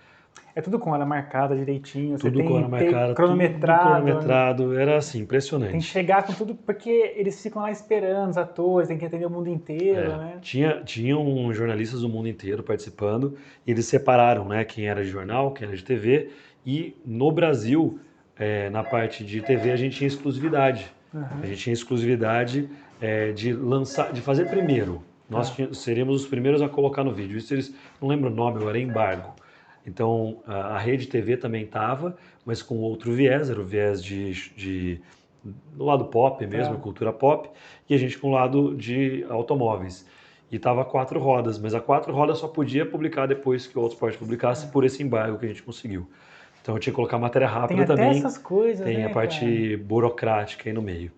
É tudo com hora marcada direitinho, Tudo você com hora marcada, cronometrado. tudo cronometrado, era assim, impressionante. Tem que chegar com tudo, porque eles ficam lá esperando, os atores, tem que atender o mundo inteiro, né? Tinham jornalistas do mundo inteiro participando, e eles separaram, né, quem era de jornal, quem era de TV, e no Brasil, na parte de TV, a gente tinha exclusividade. A gente tinha exclusividade de lançar, de fazer primeiro. Nós seríamos os primeiros a colocar no vídeo. Isso eles, não lembro o nome, era embargo. Então, a Rede TV também estava, mas com outro viés, era o viés do lado pop mesmo, cultura pop, e a gente com o lado de automóveis. E estava 4 rodas, mas a 4 rodas só podia publicar depois que o Autosport publicasse por esse embargo que a gente conseguiu. Então eu tinha que colocar matéria rápida também. Tem essas coisas, tem né, a parte burocrática aí no meio.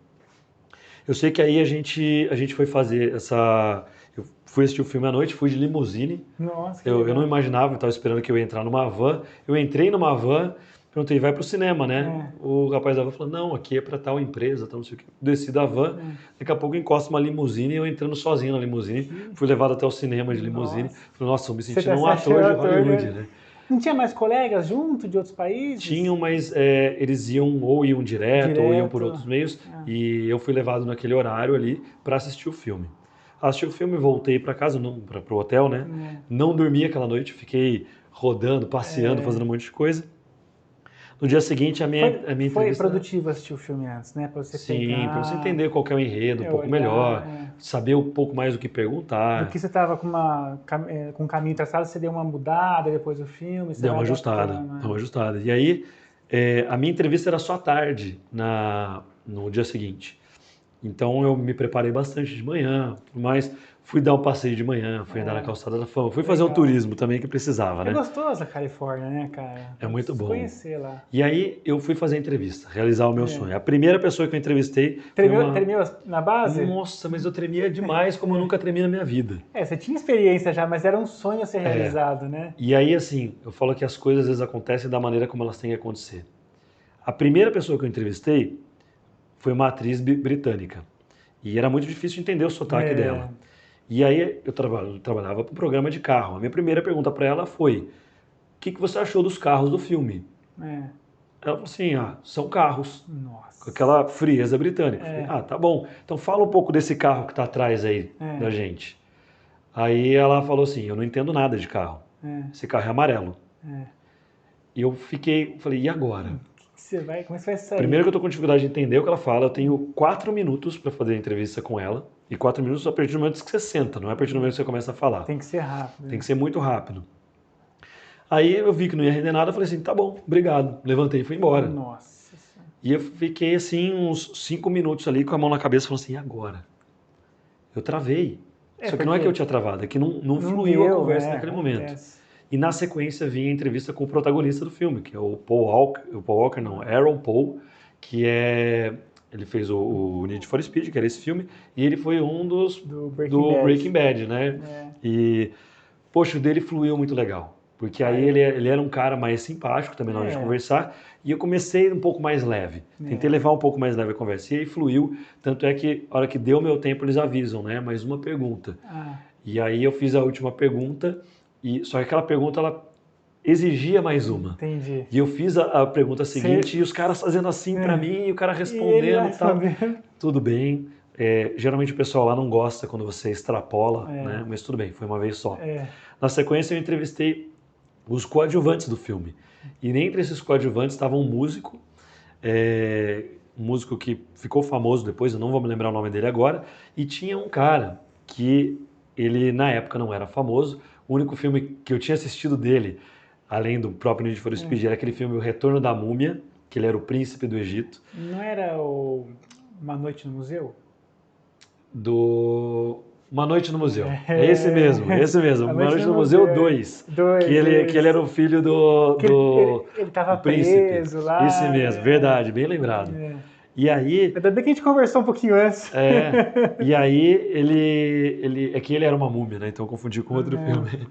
Eu sei que aí a gente foi fazer essa... Eu fui assistir o filme à noite, fui de limusine. Nossa, eu não imaginava, eu estava esperando que eu ia entrar numa van. Eu entrei numa van, perguntei, vai pro cinema, né? O rapaz da van falou, não, aqui é para tal empresa, tal, não sei o quê. Desci da van, daqui a pouco encosta uma limusine e eu entrando sozinho na limusine. Fui levado até o cinema de limusine. Falei, nossa, eu me sentindo um ator de Hollywood, né? Não tinha mais colegas junto de outros países? Tinham, mas eles iam direto ou iam por outros meios. E eu fui levado naquele horário ali para assistir o filme. Assisti o filme, voltei para casa, para o hotel, né? Não dormi aquela noite, fiquei rodando, passeando, fazendo um monte de coisa. No dia seguinte, a minha entrevista... Foi produtivo assistir o filme antes, né? Para você Sim, para você entender qual que é o enredo um pouco melhor, saber um pouco mais do que perguntar. Do que você estava com um caminho traçado, você deu uma mudada depois do filme? Deu uma ajustada. E aí, a minha entrevista era só à tarde, no dia seguinte. Então eu me preparei bastante de manhã, mas fui dar um passeio de manhã, fui andar na Calçada da Fama, fui fazer um turismo também que precisava, né? É gostoso a Califórnia, né, cara? É muito bom. Conhecer lá. E aí eu fui fazer a entrevista, realizar o meu sonho. A primeira pessoa que eu entrevistei... Tremeu na base? Nossa, mas eu tremia demais, como eu nunca tremi na minha vida. Você tinha experiência já, mas era um sonho a ser realizado, né? E aí, assim, eu falo que as coisas às vezes acontecem da maneira como elas têm que acontecer. A primeira pessoa que eu entrevistei foi uma atriz britânica. E era muito difícil de entender o sotaque dela. E aí eu trabalhava para um programa de carro. A minha primeira pergunta para ela foi: o que você achou dos carros do filme? Ela falou assim: são carros. Nossa. Com aquela frieza britânica. Eu falei, tá bom. Então fala um pouco desse carro que está atrás aí da gente. Aí ela falou assim: eu não entendo nada de carro. Esse carro é amarelo. E eu falei, e agora? Como é que você vai sair? Primeiro que eu tô com dificuldade de entender o que ela fala, eu tenho 4 minutos para fazer a entrevista com ela, e 4 minutos a partir do momento que você senta, não é a partir do momento que você começa a falar. Tem que ser rápido. Tem que ser muito rápido. Aí eu vi que não ia render nada, eu falei assim, tá bom, obrigado. Levantei e fui embora. Nossa. E eu fiquei assim uns 5 minutos ali com a mão na cabeça, falando assim, e agora? Eu travei. Só que não é que eu tinha travado, é que não fluiu a conversa naquele momento. E na sequência vinha a entrevista com o protagonista do filme, que é o Aaron Paul, que ele fez o Need for Speed, que era esse filme, e ele foi um dos do Breaking Bad, né? E, poxa, o dele fluiu muito legal, porque aí ele era um cara mais simpático também na hora de conversar, e eu comecei um pouco mais leve, tentei levar um pouco mais leve a conversa, e aí fluiu, tanto é que a hora que deu meu tempo eles avisam, né? Mais uma pergunta. E aí eu fiz a última pergunta, só que aquela pergunta, ela exigia mais uma. Entendi. E eu fiz a pergunta seguinte, e os caras fazendo assim pra mim, e o cara respondendo e tal. Tudo bem. Geralmente o pessoal lá não gosta quando você extrapola, né? Mas tudo bem, foi uma vez só. Na sequência eu entrevistei os coadjuvantes do filme. E entre esses coadjuvantes estava um músico que ficou famoso depois, eu não vou me lembrar o nome dele agora, e tinha um cara que ele na época não era famoso. O único filme que eu tinha assistido dele, além do próprio Need for Speed, era aquele filme O Retorno da Múmia, que ele era o príncipe do Egito. Não era Uma Noite no Museu? Uma Noite no Museu. É esse mesmo. Uma Noite no Museu 2. Que ele era o filho do ele estava príncipe. preso lá. Esse mesmo, verdade, bem lembrado. E aí... Ainda bem que a gente conversou um pouquinho antes. E aí é que ele era uma múmia, né? Então eu confundi com outro filme.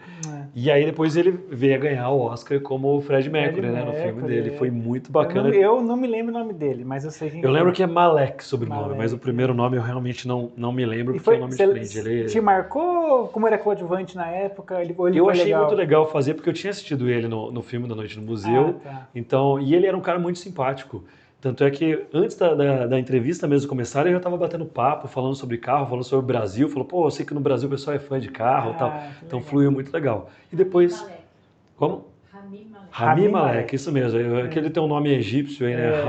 E aí depois ele veio a ganhar o Oscar como o Fred Mercury, né? No filme dele. Foi muito bacana. Eu não me lembro o nome dele, mas eu sei quem Eu foi. lembro que é Malek sobrenome, Malek, mas o primeiro nome eu realmente não me lembro, E porque é um nome diferente. Ele... Te marcou como era coadjuvante na época? Eu achei muito legal fazer, porque eu tinha assistido ele no filme da Noite no Museu. Então, e ele era um cara muito simpático. Tanto é que antes da entrevista mesmo começar, ele já estava batendo papo, falando sobre carro, falando sobre o Brasil. Falou, pô, eu sei que no Brasil o pessoal é fã de carro e tal. Então fluiu muito legal. E depois... Malek. Como? Rami Malek, isso mesmo. Que ele tem um nome egípcio aí, né?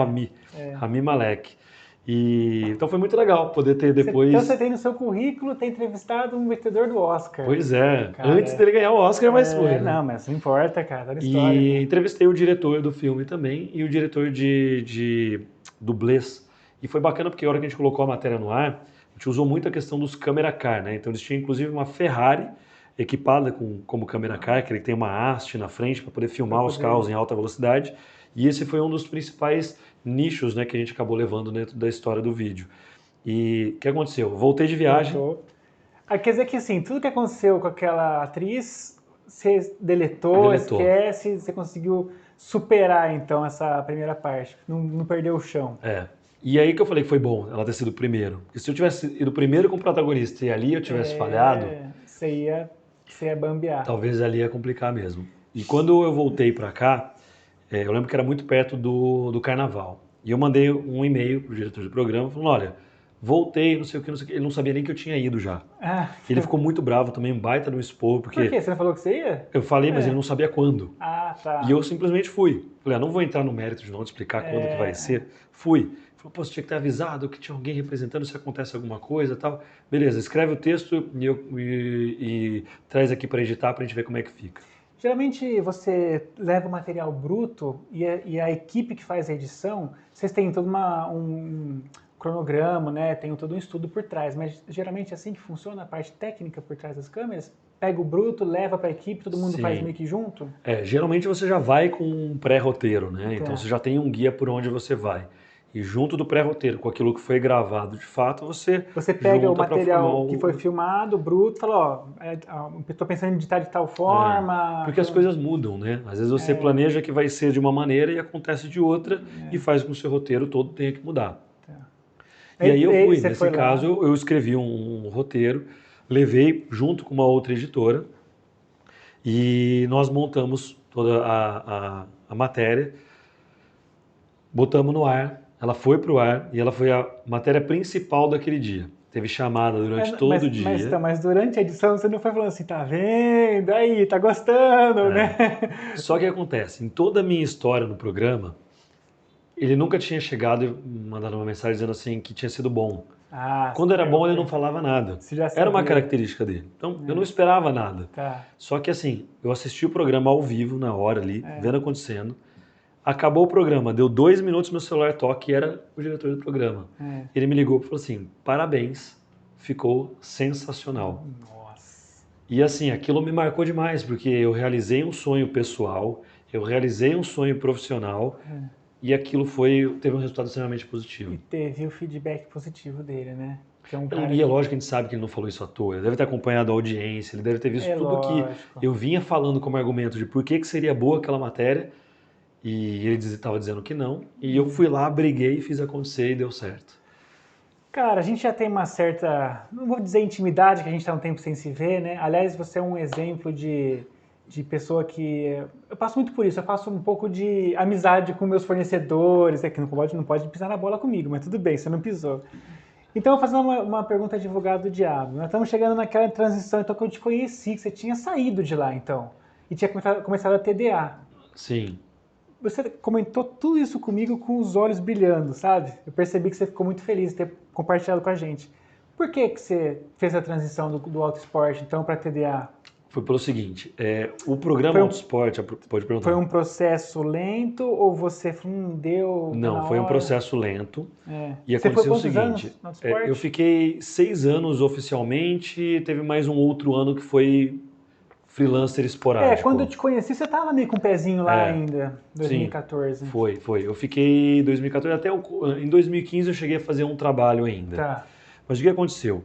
Rami Malek. E então foi muito legal poder ter depois... Então você tem no seu currículo ter entrevistado um vencedor do Oscar. Pois é, cara, antes dele ganhar o Oscar, mas foi. Né? Não, mas não importa, cara, tá na história. E entrevistei o diretor do filme também e o diretor de dublês. E foi bacana porque a hora que a gente colocou a matéria no ar, a gente usou muito a questão dos camera car, né? Então eles tinham inclusive uma Ferrari equipada como câmera car, que ele tem uma haste na frente para poder filmar os carros em alta velocidade. E esse foi um dos principais nichos, né, que a gente acabou levando dentro da história do vídeo. E o que aconteceu? Voltei de viagem. Quer dizer que assim, tudo que aconteceu com aquela atriz, você deletou, esquece, você conseguiu superar então essa primeira parte, não perdeu o chão. E aí que eu falei que foi bom ela ter sido o primeiro. Porque se eu tivesse ido primeiro com o protagonista e ali eu tivesse falhado... Você ia bambear. Talvez ali ia complicar mesmo. E quando eu voltei para cá, eu lembro que era muito perto do carnaval. E eu mandei um e-mail pro diretor do programa falando, olha, voltei, não sei o que. Ele não sabia nem que eu tinha ido já. Ele ficou muito bravo também, um baita no expor, porque... Por quê? Você não falou que você ia? Eu falei, mas ele não sabia quando. Tá. E eu simplesmente fui. Falei, não vou entrar no mérito de não te explicar quando que vai ser. Fui. Falou, pô, você tinha que ter avisado que tinha alguém representando se acontece alguma coisa e tal. Beleza, escreve o texto e traz aqui para editar pra gente ver como é que fica. Geralmente você leva o material bruto e a equipe que faz a edição, vocês têm todo um cronograma, né? Tem todo um estudo por trás, mas geralmente é assim que funciona a parte técnica por trás das câmeras? Pega o bruto, leva para a equipe, todo mundo faz meio que junto? Geralmente você já vai com um pré-roteiro, né? Então você já tem um guia por onde você vai. E junto do pré-roteiro, com aquilo que foi gravado de fato, você pega o material que foi filmado, bruto, e fala, estou pensando em editar de tal forma... Porque as coisas mudam, né? Às vezes você planeja que vai ser de uma maneira e acontece de outra e faz com que o seu roteiro todo tenha que mudar. E aí eu fui, nesse caso eu escrevi um roteiro, levei junto com uma outra editora e nós montamos toda a matéria, botamos no ar. Ela foi para o ar e ela foi a matéria principal daquele dia. Teve chamada durante todo o dia. Mas durante a edição você não foi falando assim, tá vendo? Aí, tá gostando, né? Só que acontece, em toda a minha história no programa, ele nunca tinha chegado e mandado uma mensagem dizendo assim que tinha sido bom. Quando era bom, ele não falava nada. Era uma característica dele. Então, eu não esperava nada. Só que assim, eu assisti o programa ao vivo, na hora ali, vendo acontecendo. Acabou o programa, deu 2 minutos, meu celular toque e era o diretor do programa. Ele me ligou e falou assim, parabéns, ficou sensacional. Nossa. E assim, aquilo me marcou demais, porque eu realizei um sonho pessoal, eu realizei um sonho profissional e aquilo teve um resultado extremamente positivo. E teve o feedback positivo dele, né? E é lógico que a gente sabe que ele não falou isso à toa, ele deve ter acompanhado a audiência, ele deve ter visto tudo que eu vinha falando como argumento de por que seria boa aquela matéria. E ele estava dizendo que não. E eu fui lá, briguei, fiz acontecer e deu certo. Cara, a gente já tem uma certa, não vou dizer intimidade, que a gente está um tempo sem se ver, né? Aliás, você é um exemplo de pessoa que... Eu passo muito por isso, eu faço um pouco de amizade com meus fornecedores, que não pode pisar na bola comigo, mas tudo bem, você não pisou. Então, eu vou fazer uma pergunta de advogado do diabo. Nós estamos chegando naquela transição, então, que eu te conheci, que você tinha saído de lá, então, e tinha começado a TDA. Sim. Você comentou tudo isso comigo com os olhos brilhando, sabe? Eu percebi que você ficou muito feliz de ter compartilhado com a gente. Por que você fez a transição do Auto Esporte, então, para TDA? Foi pelo seguinte, o programa Auto Esporte, pode perguntar. Foi um processo lento ou você deu... Não, foi um processo lento. E você aconteceu foi o seguinte, anos no eu fiquei 6 anos oficialmente, teve mais um outro ano que foi freelancer esporádico. Quando eu te conheci, você estava meio com o pezinho lá ainda, 2014. Sim, foi. Eu fiquei em 2014, em 2015 eu cheguei a fazer um trabalho ainda. Tá. Mas o que aconteceu?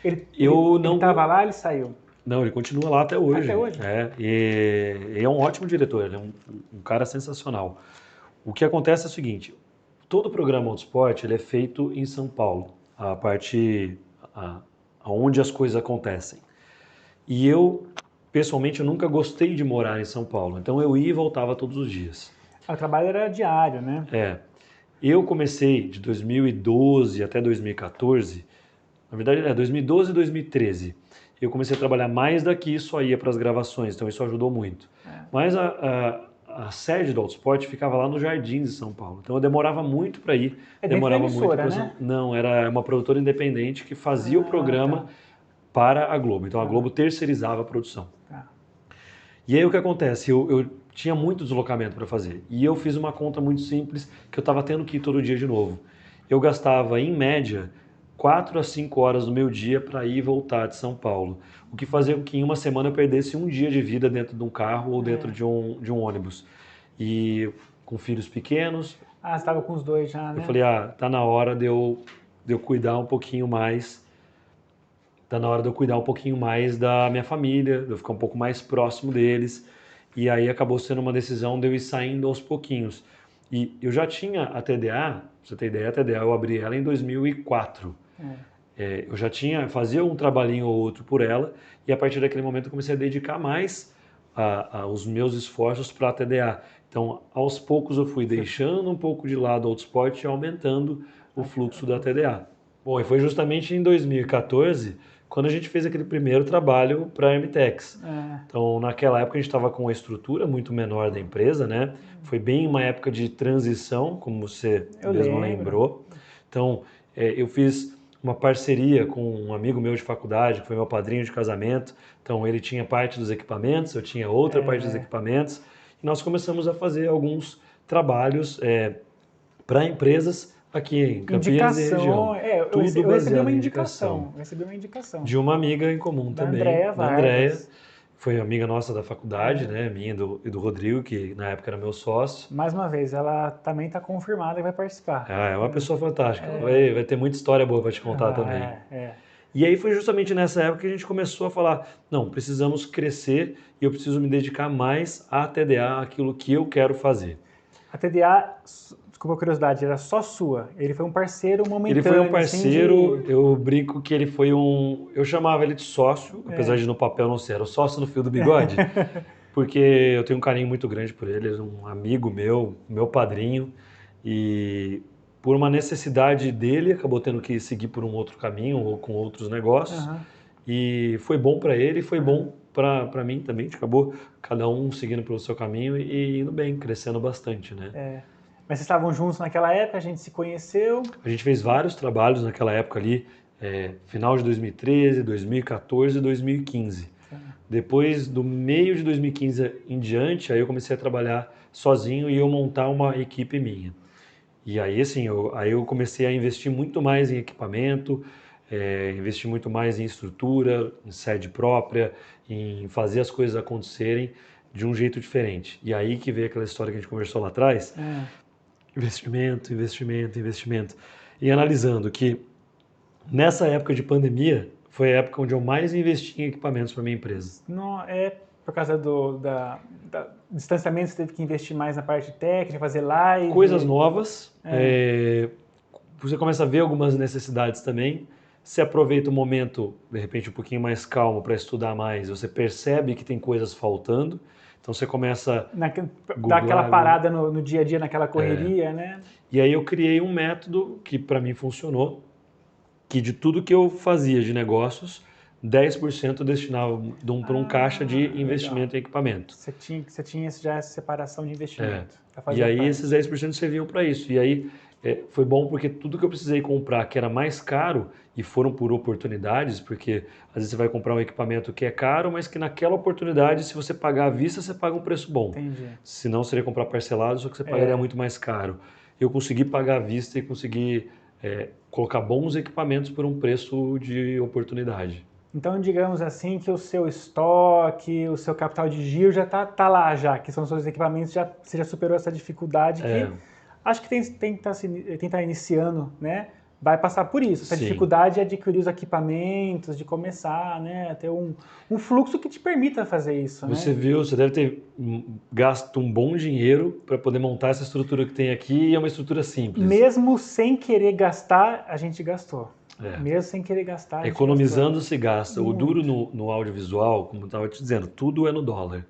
Ele estava lá, ele saiu? Não, ele continua lá até hoje. Até hoje? E é um ótimo diretor, ele é um cara sensacional. O que acontece é o seguinte, todo o programa Autosport ele é feito em São Paulo, a parte onde as coisas acontecem. E eu, pessoalmente, eu nunca gostei de morar em São Paulo, então eu ia e voltava todos os dias. O trabalho era diário, né? Eu comecei de 2012 até 2014, na verdade 2012 e 2013, eu comecei a trabalhar mais daqui e só ia para as gravações, então isso ajudou muito. Mas a sede do Autosport ficava lá no Jardim de São Paulo, então eu demorava muito para ir. Demorava dentro da emissora, né? Não, era uma produtora independente que fazia o programa para a Globo, então a Globo terceirizava a produção. E aí o que acontece? Eu tinha muito deslocamento para fazer e eu fiz uma conta muito simples que eu estava tendo que ir todo dia de novo. Eu gastava, em média, 4 a 5 horas do meu dia para ir e voltar de São Paulo, o que fazia com que em uma semana eu perdesse um dia de vida dentro de um carro ou dentro de um ônibus. E com filhos pequenos... você estava com os dois já, né? Eu falei, tá na hora de eu cuidar um pouquinho mais, da minha família, de eu ficar um pouco mais próximo deles. E aí acabou sendo uma decisão de eu ir saindo aos pouquinhos. E eu já tinha a TDA, pra você ter ideia, a TDA eu abri ela em 2004. Eu já fazia um trabalhinho ou outro por ela, e a partir daquele momento eu comecei a dedicar mais os meus esforços para a TDA. Então, aos poucos eu fui deixando um pouco de lado o Autosport e aumentando o fluxo da TDA. Bom, e foi justamente em 2014 quando a gente fez aquele primeiro trabalho para a Hermitex. Então, naquela época a gente estava com uma estrutura muito menor da empresa, né? Foi bem uma época de transição, como você mesmo lembrou. Então, eu fiz uma parceria com um amigo meu de faculdade, que foi meu padrinho de casamento. Então, ele tinha parte dos equipamentos, eu tinha outra parte dos equipamentos. E nós começamos a fazer alguns trabalhos para empresas aqui em Campinas e região. Eu recebi uma indicação. De uma amiga em comum da também. Andréia Da Andréia. Foi amiga nossa da faculdade, né? Minha e do Rodrigo, que na época era meu sócio. Mais uma vez, ela também está confirmada que vai participar. É uma pessoa fantástica. Vai ter muita história boa para te contar também. E aí foi justamente nessa época que a gente começou a falar, não, precisamos crescer e eu preciso me dedicar mais à TDA, aquilo que eu quero fazer. A TDA, desculpa a curiosidade, era só sua. Ele foi um parceiro momentâneo. Ele foi um parceiro, eu brinco que ele foi eu chamava ele de sócio, apesar de no papel não ser, era o sócio no fio do bigode, porque eu tenho um carinho muito grande por ele, ele é um amigo meu padrinho, e por uma necessidade dele, acabou tendo que seguir por um outro caminho ou com outros negócios, e foi bom para ele, foi bom para mim também, a gente acabou cada um seguindo pelo seu caminho e indo bem, crescendo bastante, né? Mas vocês estavam juntos naquela época, a gente se conheceu? A gente fez vários trabalhos naquela época ali, final de 2013, 2014 e 2015. Depois do meio de 2015 em diante, aí eu comecei a trabalhar sozinho e eu montar uma equipe minha. E aí, assim, eu comecei a investir muito mais em equipamento, investir muito mais em estrutura, em sede própria, em fazer as coisas acontecerem de um jeito diferente. E aí que veio aquela história que a gente conversou lá atrás, investimento. E analisando que nessa época de pandemia, foi a época onde eu mais investi em equipamentos para minha empresa. Não, por causa do distanciamento, você teve que investir mais na parte técnica, fazer live? Coisas novas, você começa a ver algumas necessidades também, você aproveita o momento, de repente, um pouquinho mais calmo para estudar mais, você percebe que tem coisas faltando, então você começa a dar aquela parada no dia a dia, naquela correria, né? E aí eu criei um método que para mim funcionou, que de tudo que eu fazia de negócios, 10% eu destinava para um caixa de investimento em equipamento. Você tinha já essa separação de investimento. E aí esses 10% serviam para isso. E aí foi bom porque tudo que eu precisei comprar que era mais caro, e foram por oportunidades, porque às vezes você vai comprar um equipamento que é caro, mas que naquela oportunidade, se você pagar à vista, você paga um preço bom. Entendi. Se não, seria comprar parcelado, só que você pagaria muito mais caro. Eu consegui pagar à vista e consegui colocar bons equipamentos por um preço de oportunidade. Então, digamos assim, que o seu estoque, o seu capital de giro já tá lá já, que são os seus equipamentos, você já superou essa dificuldade que acho que tem que estar iniciando, né? Vai passar por isso, essa dificuldade de adquirir os equipamentos, de começar, né? Ter um fluxo que te permita fazer isso, Você né? viu, você deve ter gasto um bom dinheiro para poder montar essa estrutura que tem aqui e é uma estrutura simples. Mesmo sem querer gastar, a gente gastou. Mesmo sem querer gastar, a gente economizando se gasta. Muito. O duro no audiovisual, como eu estava te dizendo, tudo é no dólar.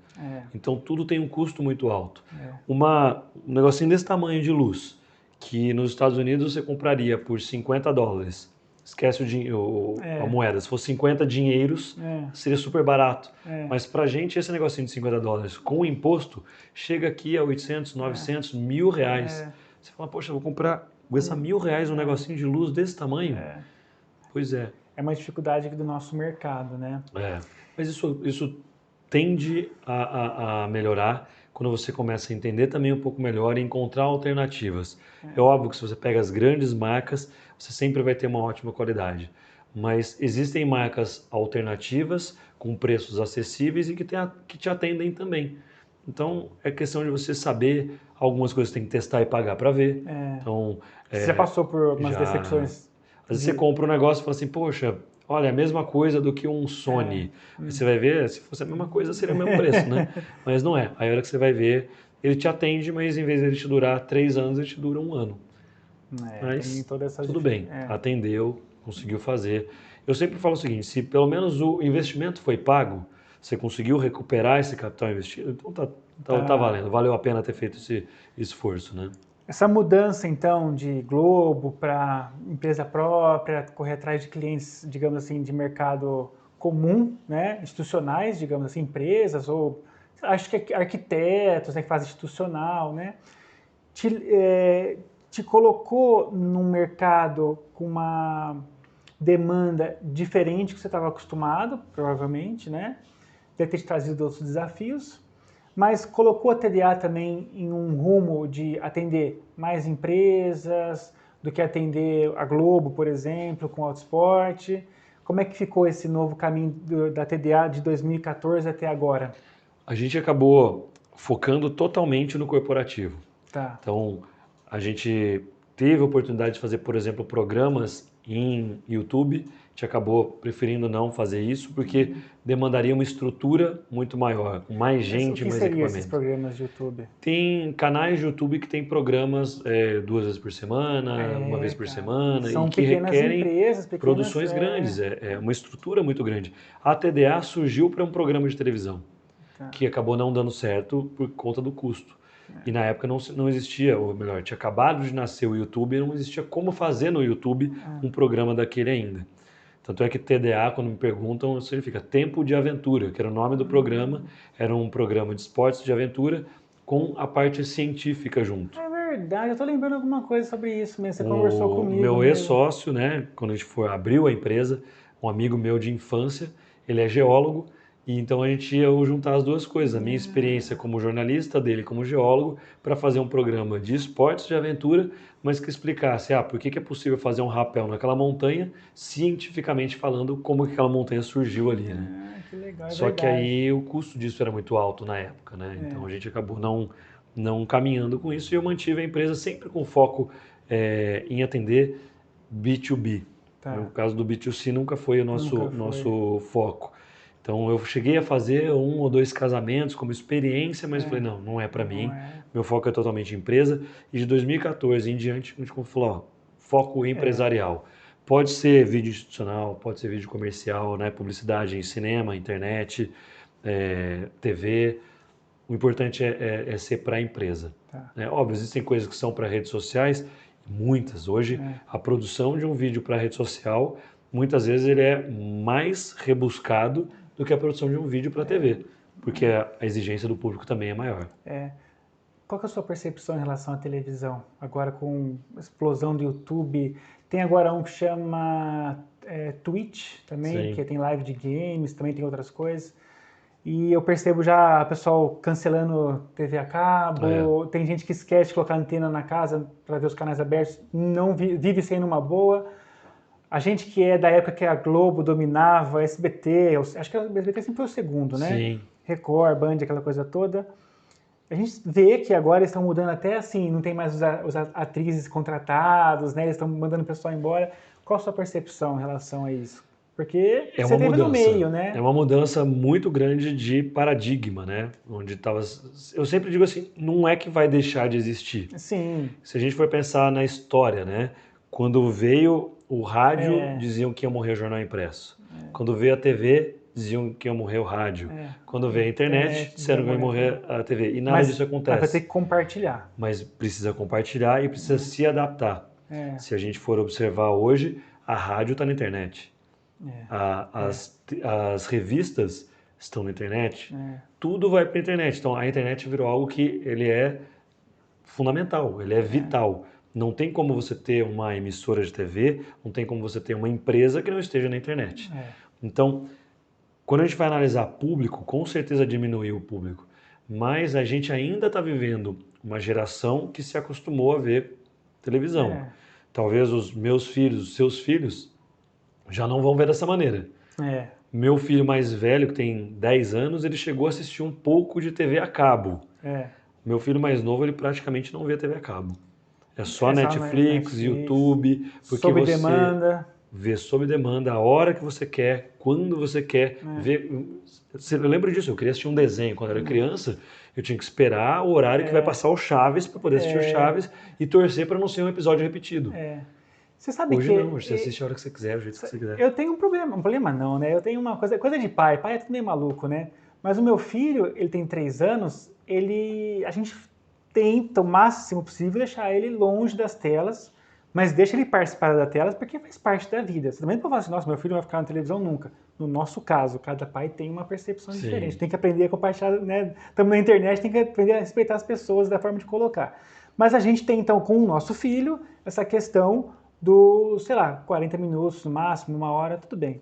Então tudo tem um custo muito alto. Um negocinho desse tamanho de luz, que nos Estados Unidos você compraria por $50. Esquece a moeda. Se fosse 50 dinheiros, seria super barato. Mas pra gente, esse negocinho de $50, com o imposto, chega aqui a 800, 900, R$1.000. Você fala, poxa, eu vou comprar, vou gastar R$1.000 um negocinho de luz desse tamanho? Pois é. É uma dificuldade do nosso mercado, né? Mas isso tende a melhorar quando você começa a entender também um pouco melhor e encontrar alternativas. É óbvio que se você pega as grandes marcas, você sempre vai ter uma ótima qualidade. Mas existem marcas alternativas com preços acessíveis e que te atendem também. Então, é questão de você saber, algumas coisas tem que testar e pagar para ver. Então, você já passou por algumas decepções? Às vezes você compra um negócio e fala assim, poxa, olha, é a mesma coisa do que um Sony. Aí você vai ver, se fosse a mesma coisa, seria o mesmo preço, né? Mas não é. Aí a hora que você vai ver, ele te atende, mas em vez de ele te durar 3 anos, ele te dura 1 ano. Mas tudo bem, atendeu, conseguiu fazer. Eu sempre falo o seguinte, se pelo menos o investimento foi pago, você conseguiu recuperar esse capital investido, então tá valendo, valeu a pena ter feito esse esforço, né? Essa mudança, então, de Globo para empresa própria, correr atrás de clientes, digamos assim, de mercado comum, né, institucionais, digamos assim, empresas ou acho que arquitetos, né, que fazem institucional, né, te colocou num mercado com uma demanda diferente que você estava acostumado, provavelmente, né, deve ter te trazido outros desafios, mas colocou a TDA também em um rumo de atender mais empresas do que atender a Globo, por exemplo, com o Autosport. Como é que ficou esse novo caminho da TDA de 2014 até agora? A gente acabou focando totalmente no corporativo. Então, a gente teve a oportunidade de fazer, por exemplo, programas em YouTube. A gente acabou preferindo não fazer isso porque demandaria uma estrutura muito maior, com mais gente, mais equipamentos. O que seriam esses programas de YouTube? Tem canais de YouTube que tem programas 2 vezes por semana, 1 vez por semana, são e que requerem produções grandes, grandes, é uma estrutura muito grande. A TDA surgiu para um programa de televisão, que acabou não dando certo por conta do custo. E na época não existia, ou melhor, tinha acabado de nascer o YouTube e não existia como fazer no YouTube um programa daquele ainda. Tanto é que TDA, quando me perguntam, significa Tempo de Aventura, que era o nome do programa, era um programa de esportes de aventura com a parte científica junto. É verdade, eu tô lembrando alguma coisa sobre isso mesmo, você conversou comigo. Meu ex-sócio, né, quando a gente abriu a empresa, um amigo meu de infância, ele é geólogo, e então a gente ia juntar as duas coisas, a minha experiência como jornalista, dele como geólogo, para fazer um programa de esportes de aventura, mas que explicasse por que é possível fazer um rapel naquela montanha, cientificamente falando, como que aquela montanha surgiu ali, né? Que legal, Só que aí o custo disso era muito alto na época, né? Então a gente acabou não caminhando com isso e eu mantive a empresa sempre com foco em atender B2B. No caso do B2C nunca foi o nosso foco. Então eu cheguei a fazer 1 ou 2 casamentos como experiência, mas falei, não é para mim. Meu foco é totalmente empresa. E de 2014 em diante a gente falou, foco empresarial. Pode ser vídeo institucional, pode ser vídeo comercial, né? Publicidade em cinema, internet, TV. O importante é ser para a empresa. Óbvio, existem coisas que são para redes sociais, muitas. Hoje, a produção de um vídeo para rede social, muitas vezes ele é mais rebuscado do que a produção de um vídeo para TV, porque a exigência do público também é maior. Qual que é a sua percepção em relação à televisão? Agora com a explosão do YouTube, tem agora um que chama Twitch também, que tem live de games, também tem outras coisas. E eu percebo já o pessoal cancelando TV a cabo, tem gente que esquece de colocar antena na casa para ver os canais abertos, não vive sem numa boa. A gente que é da época que a Globo dominava, SBT, acho que a SBT sempre foi o segundo, né? Sim. Record, Band, aquela coisa toda. A gente vê que agora eles estão mudando até assim, não tem mais os atrizes contratados, né? Eles estão mandando o pessoal embora. Qual a sua percepção em relação a isso? Porque É você uma teve no mudança. meio, né? É uma mudança muito grande de paradigma, né? Onde tava. Eu sempre digo assim, não é que vai deixar de existir. Sim. Se a gente for pensar na história, né? Quando veio o rádio, diziam que ia morrer o jornal impresso. Quando veio a TV, diziam que ia morrer o rádio. Quando veio a internet, disseram que ia morrer a TV. E nada disso acontece. Vai ter que compartilhar. Mas precisa compartilhar e precisa se adaptar. Se a gente for observar hoje, a rádio está na internet. As revistas estão na internet. Tudo vai para a internet. Então a internet virou algo que ele é fundamental, ele é vital. Não tem como você ter uma emissora de TV, não tem como você ter uma empresa que não esteja na internet. Então, quando a gente vai analisar público, com certeza diminuiu o público. Mas a gente ainda está vivendo uma geração que se acostumou a ver televisão. Talvez os meus filhos, os seus filhos, já não vão ver dessa maneira. Meu filho mais velho, que tem 10 anos, ele chegou a assistir um pouco de TV a cabo. Meu filho mais novo, ele praticamente não vê TV a cabo. É só Netflix, YouTube, porque sob você demanda. Vê sob demanda, a hora que você quer, quando você quer. Eu lembro disso, eu queria assistir um desenho quando era criança, eu tinha que esperar o horário que vai passar o Chaves para poder assistir o Chaves e torcer para não ser um episódio repetido. Você sabe hoje que não, hoje você assiste a hora que você quiser, o jeito que você quiser. Eu tenho um problema não, né? Eu tenho uma coisa de pai é tudo meio maluco, né? Mas o meu filho, ele tem 3 anos, a gente tenta o máximo possível deixar ele longe das telas, mas deixa ele participar das telas porque faz parte da vida. Você também não pode falar assim, nossa, meu filho não vai ficar na televisão nunca. No nosso caso, cada pai tem uma percepção diferente. Tem que aprender a compartilhar, né? Estamos na internet, tem que aprender a respeitar as pessoas da forma de colocar. Mas a gente tem, então, com o nosso filho, essa questão do, sei lá, 40 minutos no máximo, 1 hora, tudo bem.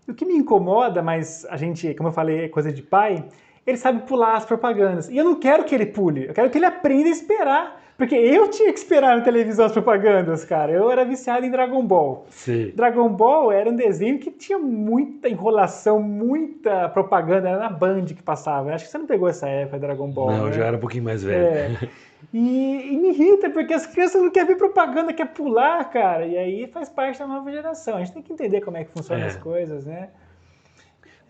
E o que me incomoda, mas a gente, como eu falei, é coisa de pai, ele sabe pular as propagandas. E eu não quero que ele pule, eu quero que ele aprenda a esperar. Porque eu tinha que esperar na televisão as propagandas, cara. Eu era viciado em Dragon Ball. Sim. Dragon Ball era um desenho que tinha muita enrolação, muita propaganda. Era na Band que passava. Acho que você não pegou essa época, Dragon Ball. Não, né? Eu já era um pouquinho mais velho. E me irrita, porque as crianças não querem ver propaganda, quer pular, cara. E aí faz parte da nova geração. A gente tem que entender como é que funcionam as coisas, né?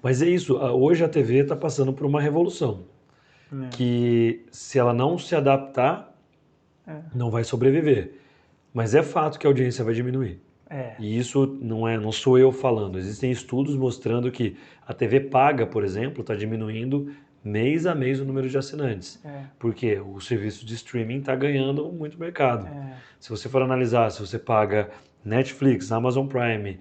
Mas é isso. Hoje a TV está passando por uma revolução. Que se ela não se adaptar, não vai sobreviver. Mas é fato que a audiência vai diminuir. E isso não sou eu falando. Existem estudos mostrando que a TV paga, por exemplo, está diminuindo mês a mês o número de assinantes. Porque o serviço de streaming está ganhando muito mercado. Se você for analisar, se você paga Netflix, Amazon Prime,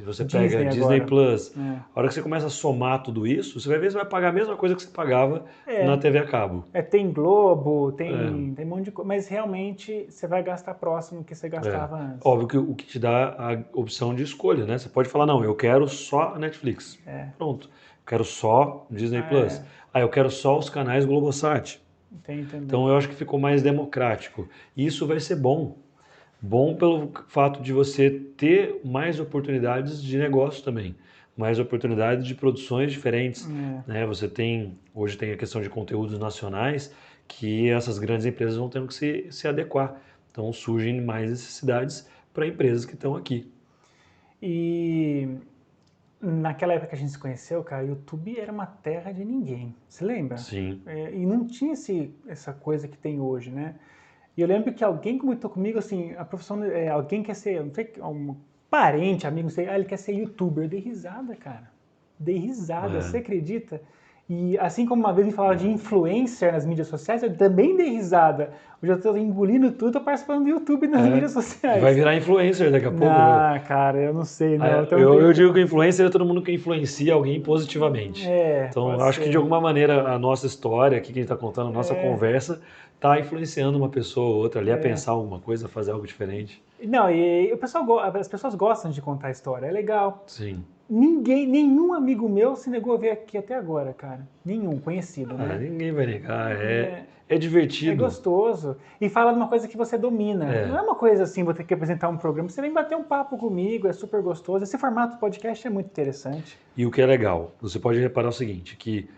você pega Disney Plus, a hora que você começa a somar tudo isso, você vai ver que você vai pagar a mesma coisa que você pagava na TV a cabo. Tem Globo, tem um monte de coisa, mas realmente você vai gastar próximo do que você gastava antes. Óbvio que o que te dá a opção de escolha, né? Você pode falar, não, eu quero só a Netflix. Pronto. Eu quero só Disney Plus. Eu quero só os canais Globosat. Então eu acho que ficou mais democrático. E isso vai ser bom. Bom pelo fato de você ter mais oportunidades de negócio também, mais oportunidades de produções diferentes. Né? Hoje tem a questão de conteúdos nacionais que essas grandes empresas vão tendo que se adequar. Então surgem mais necessidades para empresas que estão aqui. E naquela época que a gente se conheceu, cara, o YouTube era uma terra de ninguém. Você lembra? Sim. E não tinha essa coisa que tem hoje, né? E eu lembro que alguém comentou comigo assim, a profissão, alguém quer ser, não sei, um parente, amigo, não sei, ele quer ser youtuber. Eu dei risada, cara. Dei risada, você acredita? E assim como uma vez me falaram de influencer nas mídias sociais, eu também dei risada. Hoje eu estou engolindo tudo, estou participando do YouTube nas mídias sociais. Vai virar influencer daqui a pouco. Cara, eu não sei. Não. Eu digo que influencer é todo mundo que influencia alguém positivamente. Então, eu acho que de alguma maneira a nossa história, aqui que a gente está contando, a nossa conversa, está influenciando uma pessoa ou outra ali a pensar alguma coisa, a fazer algo diferente. Não, e as pessoas gostam de contar a história, é legal. Sim. Nenhum amigo meu se negou a ver aqui até agora, cara. Nenhum, conhecido, né? Ninguém vai negar. é divertido. É gostoso. E fala de uma coisa que você domina. Não é uma coisa assim, vou ter que apresentar um programa. Você vem bater um papo comigo, é super gostoso. Esse formato podcast é muito interessante. E o que é legal, você pode reparar o seguinte, que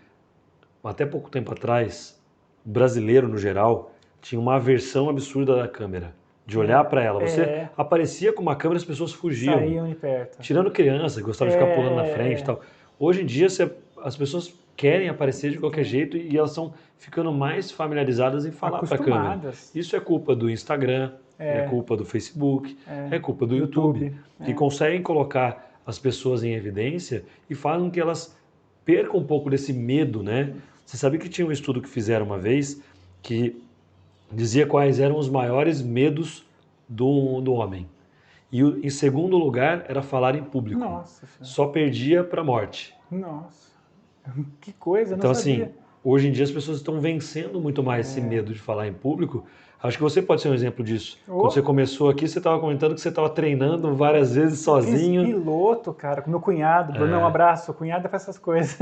até pouco tempo atrás, o brasileiro, no geral, tinha uma aversão absurda da câmera. De olhar para ela. Você aparecia com uma câmera e as pessoas fugiam. Saíam de perto. Tirando criança, que gostava de ficar pulando na frente e tal. Hoje em dia, as pessoas querem aparecer de qualquer jeito e elas estão ficando mais familiarizadas em falar para a câmera. Isso é culpa do Instagram, é culpa do Facebook, é culpa do YouTube. Que conseguem colocar as pessoas em evidência e fazem com que elas percam um pouco desse medo, né? Você sabia que tinha um estudo que fizeram uma vez que dizia quais eram os maiores medos do homem. E em segundo lugar era falar em público. Nossa. Só perdia para a morte. Nossa. Que coisa, então, não sabia. Assim, hoje em dia as pessoas estão vencendo muito mais esse medo de falar em público. Acho que você pode ser um exemplo disso. Quando você começou aqui, você estava comentando que você estava treinando várias vezes sozinho. Fiz piloto, cara, com meu cunhado. Bruno, um abraço. O cunhado faz essas coisas.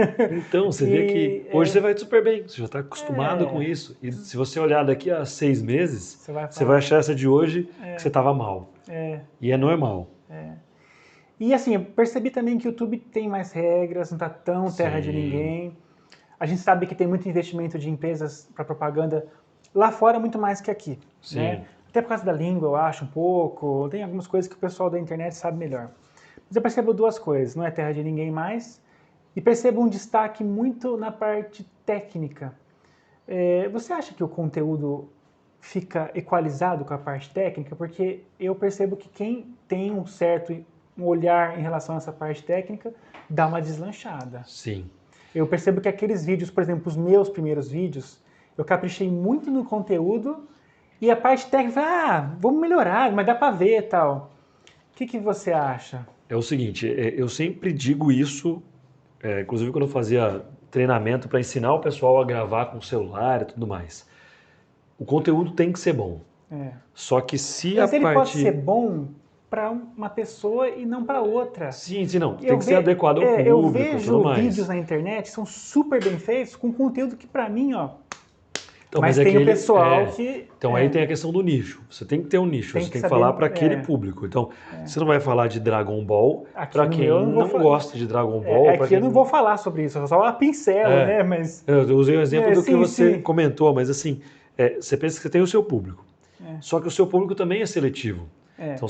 Então, você vê que hoje você vai super bem. Você já está acostumado com isso. E se você olhar daqui a 6 meses, você vai achar essa de hoje que você estava mal. E é normal. E assim, eu percebi também que o YouTube tem mais regras, não está tão terra de ninguém. A gente sabe que tem muito investimento de empresas para propaganda lá fora, muito mais que aqui. Né? Até por causa da língua, eu acho, um pouco. Tem algumas coisas que o pessoal da internet sabe melhor. Mas eu percebo duas coisas. Não é terra de ninguém mais. E percebo um destaque muito na parte técnica. Você acha que o conteúdo fica equalizado com a parte técnica? Porque eu percebo que quem tem um certo olhar em relação a essa parte técnica dá uma deslanchada. Sim. Eu percebo que aqueles vídeos, por exemplo, os meus primeiros vídeos, eu caprichei muito no conteúdo e a parte técnica, vamos melhorar, mas dá para ver e tal. O que você acha? É o seguinte, eu sempre digo isso, inclusive quando eu fazia treinamento para ensinar o pessoal a gravar com celular e tudo mais. O conteúdo tem que ser bom. Só que se mas ele pode ser bom para uma pessoa e não para outra. Sim, não. Tem que ser adequado ao público. Eu vejo vídeos na internet que são super bem feitos, com conteúdo que para mim, então, mas tem o pessoal que... Então aí tem a questão do nicho. Você tem que ter um nicho, você tem que falar para aquele público. Então, você não vai falar de Dragon Ball para quem não gosta de Dragon Ball. Aqui eu não vou falar sobre isso, eu só pincelo, né? Mas... Eu usei o exemplo do que você comentou, mas assim, você pensa que você tem o seu público. Só que o seu público também é seletivo. Então,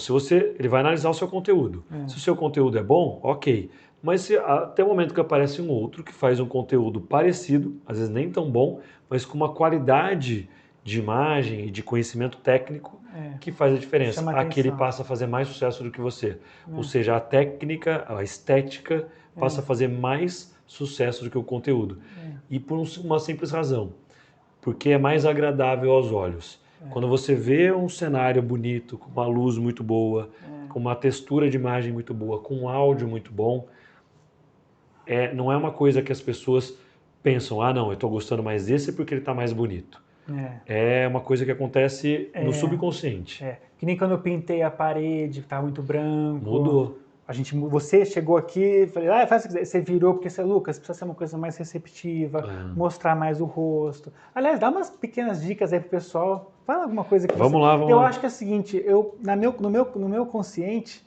ele vai analisar o seu conteúdo. Se o seu conteúdo é bom, ok. Mas até o momento que aparece um outro que faz um conteúdo parecido, às vezes nem tão bom, mas com uma qualidade de imagem e de conhecimento técnico que faz a diferença. Aquele passa a fazer mais sucesso do que você. Ou seja, a técnica, a estética passa a fazer mais sucesso do que o conteúdo. E por uma simples razão. Porque é mais agradável aos olhos. Quando você vê um cenário bonito, com uma luz muito boa, com uma textura de imagem muito boa, com um áudio muito bom, não é uma coisa que as pessoas pensam, não, eu estou gostando mais desse porque ele está mais bonito. É uma coisa que acontece no subconsciente. Que nem quando eu pintei a parede, que estava muito branco. Mudou. Você chegou aqui, falei, faz o que quiser. Você virou, porque você, Lucas, precisa ser uma coisa mais receptiva, mostrar mais o rosto. Aliás, dá umas pequenas dicas aí pro pessoal. Fala alguma coisa que vamos lá. Eu acho que é o seguinte, no meu consciente,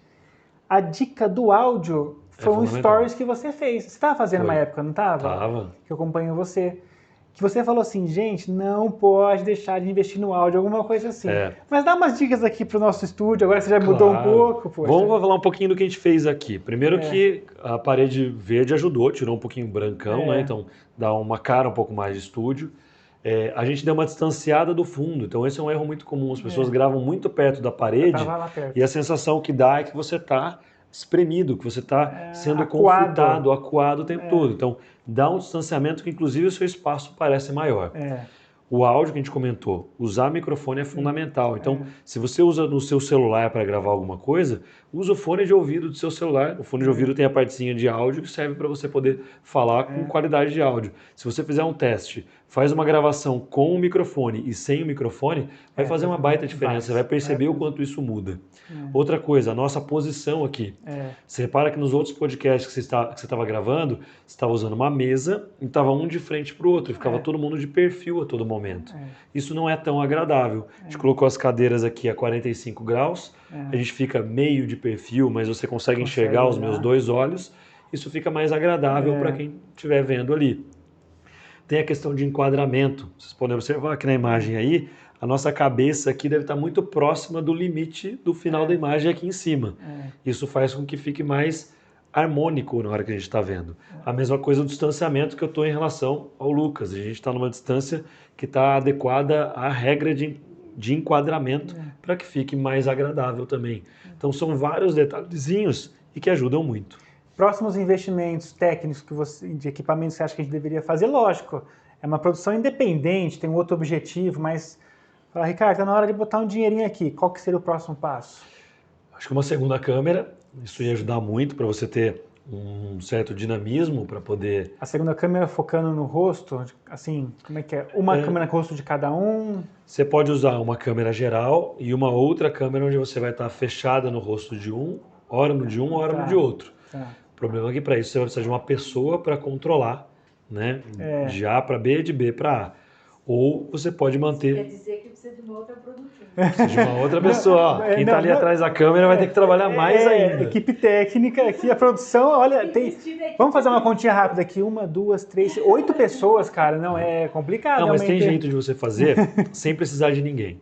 a dica do áudio foi um stories que você fez. Você estava fazendo uma época, não estava? Estava. Que eu acompanho você. Que você falou assim, gente, não pode deixar de investir no áudio, alguma coisa assim. Mas dá umas dicas aqui pro nosso estúdio, agora você já mudou um pouco. Poxa. Vamos falar um pouquinho do que a gente fez aqui. Primeiro que a parede verde ajudou, tirou um pouquinho brancão, né? Então dá uma cara um pouco mais de estúdio. A gente deu uma distanciada do fundo, então esse é um erro muito comum. As pessoas gravam muito perto da parede e a sensação que dá é que você está espremido, que você está sendo conflitado, acuado o tempo todo. Então, dá um distanciamento que, inclusive, o seu espaço parece maior. O áudio que a gente comentou, usar microfone é fundamental. Então, se você usa no seu celular para gravar alguma coisa, usa o fone de ouvido do seu celular. O fone de ouvido tem a partezinha de áudio que serve para você poder falar com qualidade de áudio. Se você fizer um teste Faz uma gravação com o microfone e sem o microfone, vai fazer uma baita diferença, você vai perceber o quanto isso muda. Outra coisa, a nossa posição aqui. Você repara que nos outros podcasts que você estava gravando, você estava usando uma mesa e estava um de frente para o outro, e ficava todo mundo de perfil a todo momento. Isso não é tão agradável. A gente colocou as cadeiras aqui a 45 graus, a gente fica meio de perfil, mas você consegue enxergar os meus 2 olhos, isso fica mais agradável para quem estiver vendo ali. Tem a questão de enquadramento. Vocês podem observar aqui na imagem aí, a nossa cabeça aqui deve estar muito próxima do limite do final da imagem aqui em cima. Isso faz com que fique mais harmônico na hora que a gente está vendo. A mesma coisa do distanciamento que eu estou em relação ao Lucas. A gente está numa distância que está adequada à regra de enquadramento para que fique mais agradável também. Então são vários detalhezinhos e que ajudam muito. Próximos investimentos técnicos de equipamentos que você acha que a gente deveria fazer, lógico, é uma produção independente, tem um outro objetivo, mas fala, Ricardo, está na hora de botar um dinheirinho aqui, qual que seria o próximo passo? Acho que uma segunda câmera, isso ia ajudar muito para você ter um certo dinamismo para poder... A segunda câmera focando no rosto, assim, como é que é? Uma câmera com o rosto de cada um? Você pode usar uma câmera geral e uma outra câmera onde você vai estar fechada no rosto de um, hora no de um, hora no de outro. O problema é que para isso você vai precisar de uma pessoa para controlar, né? De A para B, de B para A. Ou você pode manter... Quer dizer que precisa de uma outra produtora. Precisa de uma outra pessoa. Quem está ali atrás da câmera vai ter que trabalhar mais ainda. Equipe técnica aqui, a produção, olha, tem... Vamos fazer uma continha rápida aqui, 1, 2, 3, 8 pessoas, cara, não é complicado. Não, mas tem jeito de você fazer sem precisar de ninguém.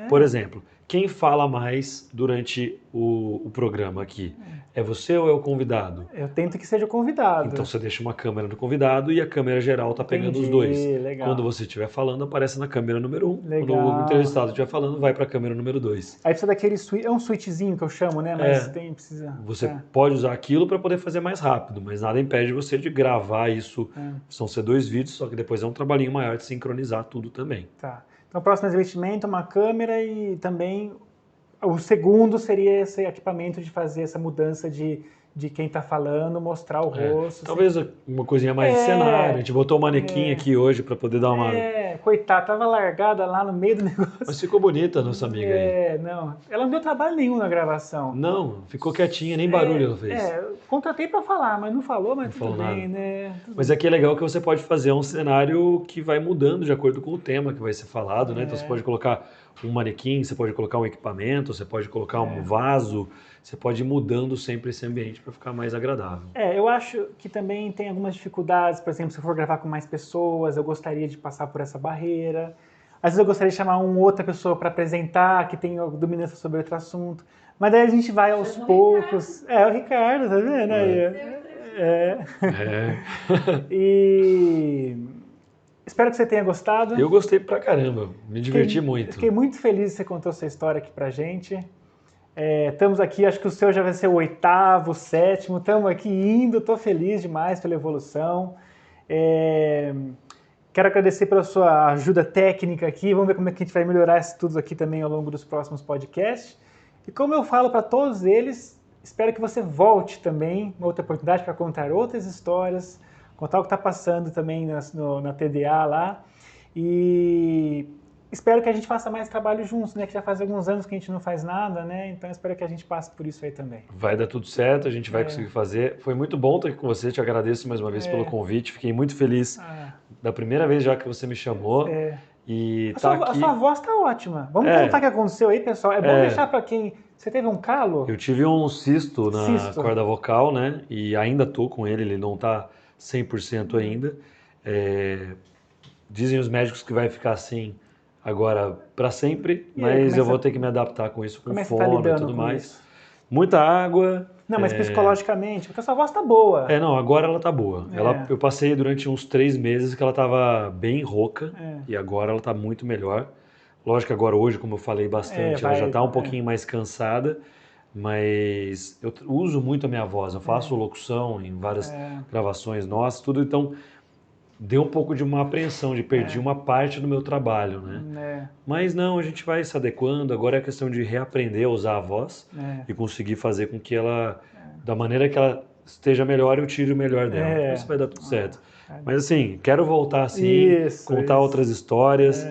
Por exemplo, quem fala mais durante o programa aqui? É você ou é o convidado? Eu tento que seja o convidado. Então você deixa uma câmera no convidado e a câmera geral está pegando os dois. Legal. Quando você estiver falando, aparece na câmera número 1. Legal. Quando o entrevistado estiver falando, vai para a câmera número 2. Aí precisa daquele switch, é um switchzinho que eu chamo, né? Mas precisa... Você pode usar aquilo para poder fazer mais rápido, mas nada impede você de gravar isso. São ser 2 vídeos, só que depois é um trabalhinho maior de sincronizar tudo também. Tá. Então o próximo investimento é uma câmera e também o segundo seria esse equipamento de fazer essa mudança de quem está falando, mostrar o rosto. Talvez uma coisinha mais de cenário. A gente botou um manequim aqui hoje para poder dar uma... Coitada, tava largada lá no meio do negócio. Mas ficou bonita a nossa amiga aí. Não. Ela não deu trabalho nenhum na gravação. Não, ficou quietinha, nem barulho ela fez. Contratei para falar, mas não falou, mas tudo bem, né? Mas aqui é legal que você pode fazer um cenário que vai mudando de acordo com o tema que vai ser falado, né? Então você pode colocar um manequim, você pode colocar um equipamento, você pode colocar um vaso, você pode ir mudando sempre esse ambiente para ficar mais agradável. Eu acho que também tem algumas dificuldades, por exemplo, se eu for gravar com mais pessoas, eu gostaria de passar por essa barreira. Às vezes eu gostaria de chamar uma outra pessoa para apresentar, que tem dominância sobre outro assunto. Mas daí a gente vai aos poucos. O Ricardo, tá vendo aí? E... espero que você tenha gostado. Eu gostei pra caramba, me diverti muito. Fiquei muito feliz que você contou sua história aqui pra gente. Estamos aqui, acho que o seu já vai ser o 8º, 7º, estamos aqui indo, estou feliz demais pela evolução. Quero agradecer pela sua ajuda técnica aqui, vamos ver como é que a gente vai melhorar isso tudo aqui também ao longo dos próximos podcasts. E como eu falo para todos eles, espero que você volte também, uma outra oportunidade para contar outras histórias, contar o que está passando também na TDA lá. E espero que a gente faça mais trabalho juntos, né? Que já faz alguns anos que a gente não faz nada, né? Então espero que a gente passe por isso aí também. Vai dar tudo certo, a gente vai conseguir fazer. Foi muito bom estar aqui com você, te agradeço mais uma vez pelo convite. Fiquei muito feliz da primeira vez já que você me chamou. E a sua voz tá ótima. Vamos contar o que aconteceu aí, pessoal. É bom deixar para quem... Você teve um calo? Eu tive um cisto na corda vocal, né? E ainda tô com ele não tá 100% ainda. Dizem os médicos que vai ficar assim agora para sempre, mas eu vou ter que me adaptar com isso, com fono e tudo mais. Isso? Muita água. Não, mas psicologicamente, porque a sua voz tá boa. Não, agora ela tá boa. Eu passei durante uns 3 meses que ela tava bem rouca e agora ela tá muito melhor. Lógico que agora hoje, como eu falei bastante, ela já tá um pouquinho mais cansada, mas eu uso muito a minha voz. Eu faço locução em várias gravações nossas, tudo, então deu um pouco de uma apreensão, de perder uma parte do meu trabalho, né? Mas não, a gente vai se adequando, agora é questão de reaprender a usar a voz e conseguir fazer com que ela, da maneira que ela esteja melhor, eu tire o melhor dela. Isso vai dar tudo certo. Mas assim, quero voltar sim, contar outras histórias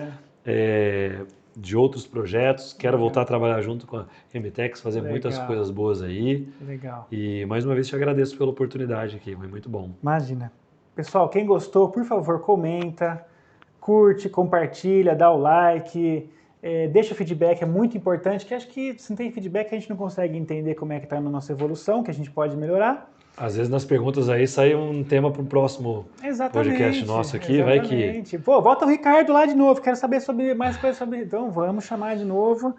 de outros projetos. Quero voltar a trabalhar junto com a Remitex, fazer muitas coisas boas aí. Legal. E mais uma vez te agradeço pela oportunidade aqui, foi muito bom. Imagina. Pessoal, quem gostou, por favor, comenta, curte, compartilha, dá o like, deixa o feedback, é muito importante, que acho que se não tem feedback a gente não consegue entender como é que está na nossa evolução, que a gente pode melhorar. Às vezes nas perguntas aí sai um tema para o próximo podcast nosso aqui, exatamente. Vai que... Pô, volta o Ricardo lá de novo, quero saber mais coisas sobre... Então vamos chamar de novo.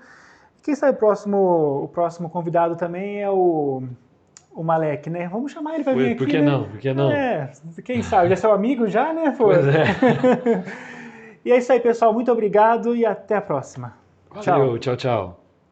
Quem sabe o próximo convidado também é o Malek, né? Vamos chamar ele para vir aqui, Por que né? não? Por que não? Quem sabe, já é seu amigo já, né? Pô? Pois é. E é isso aí, pessoal. Muito obrigado e até a próxima. Valeu, tchau, tchau.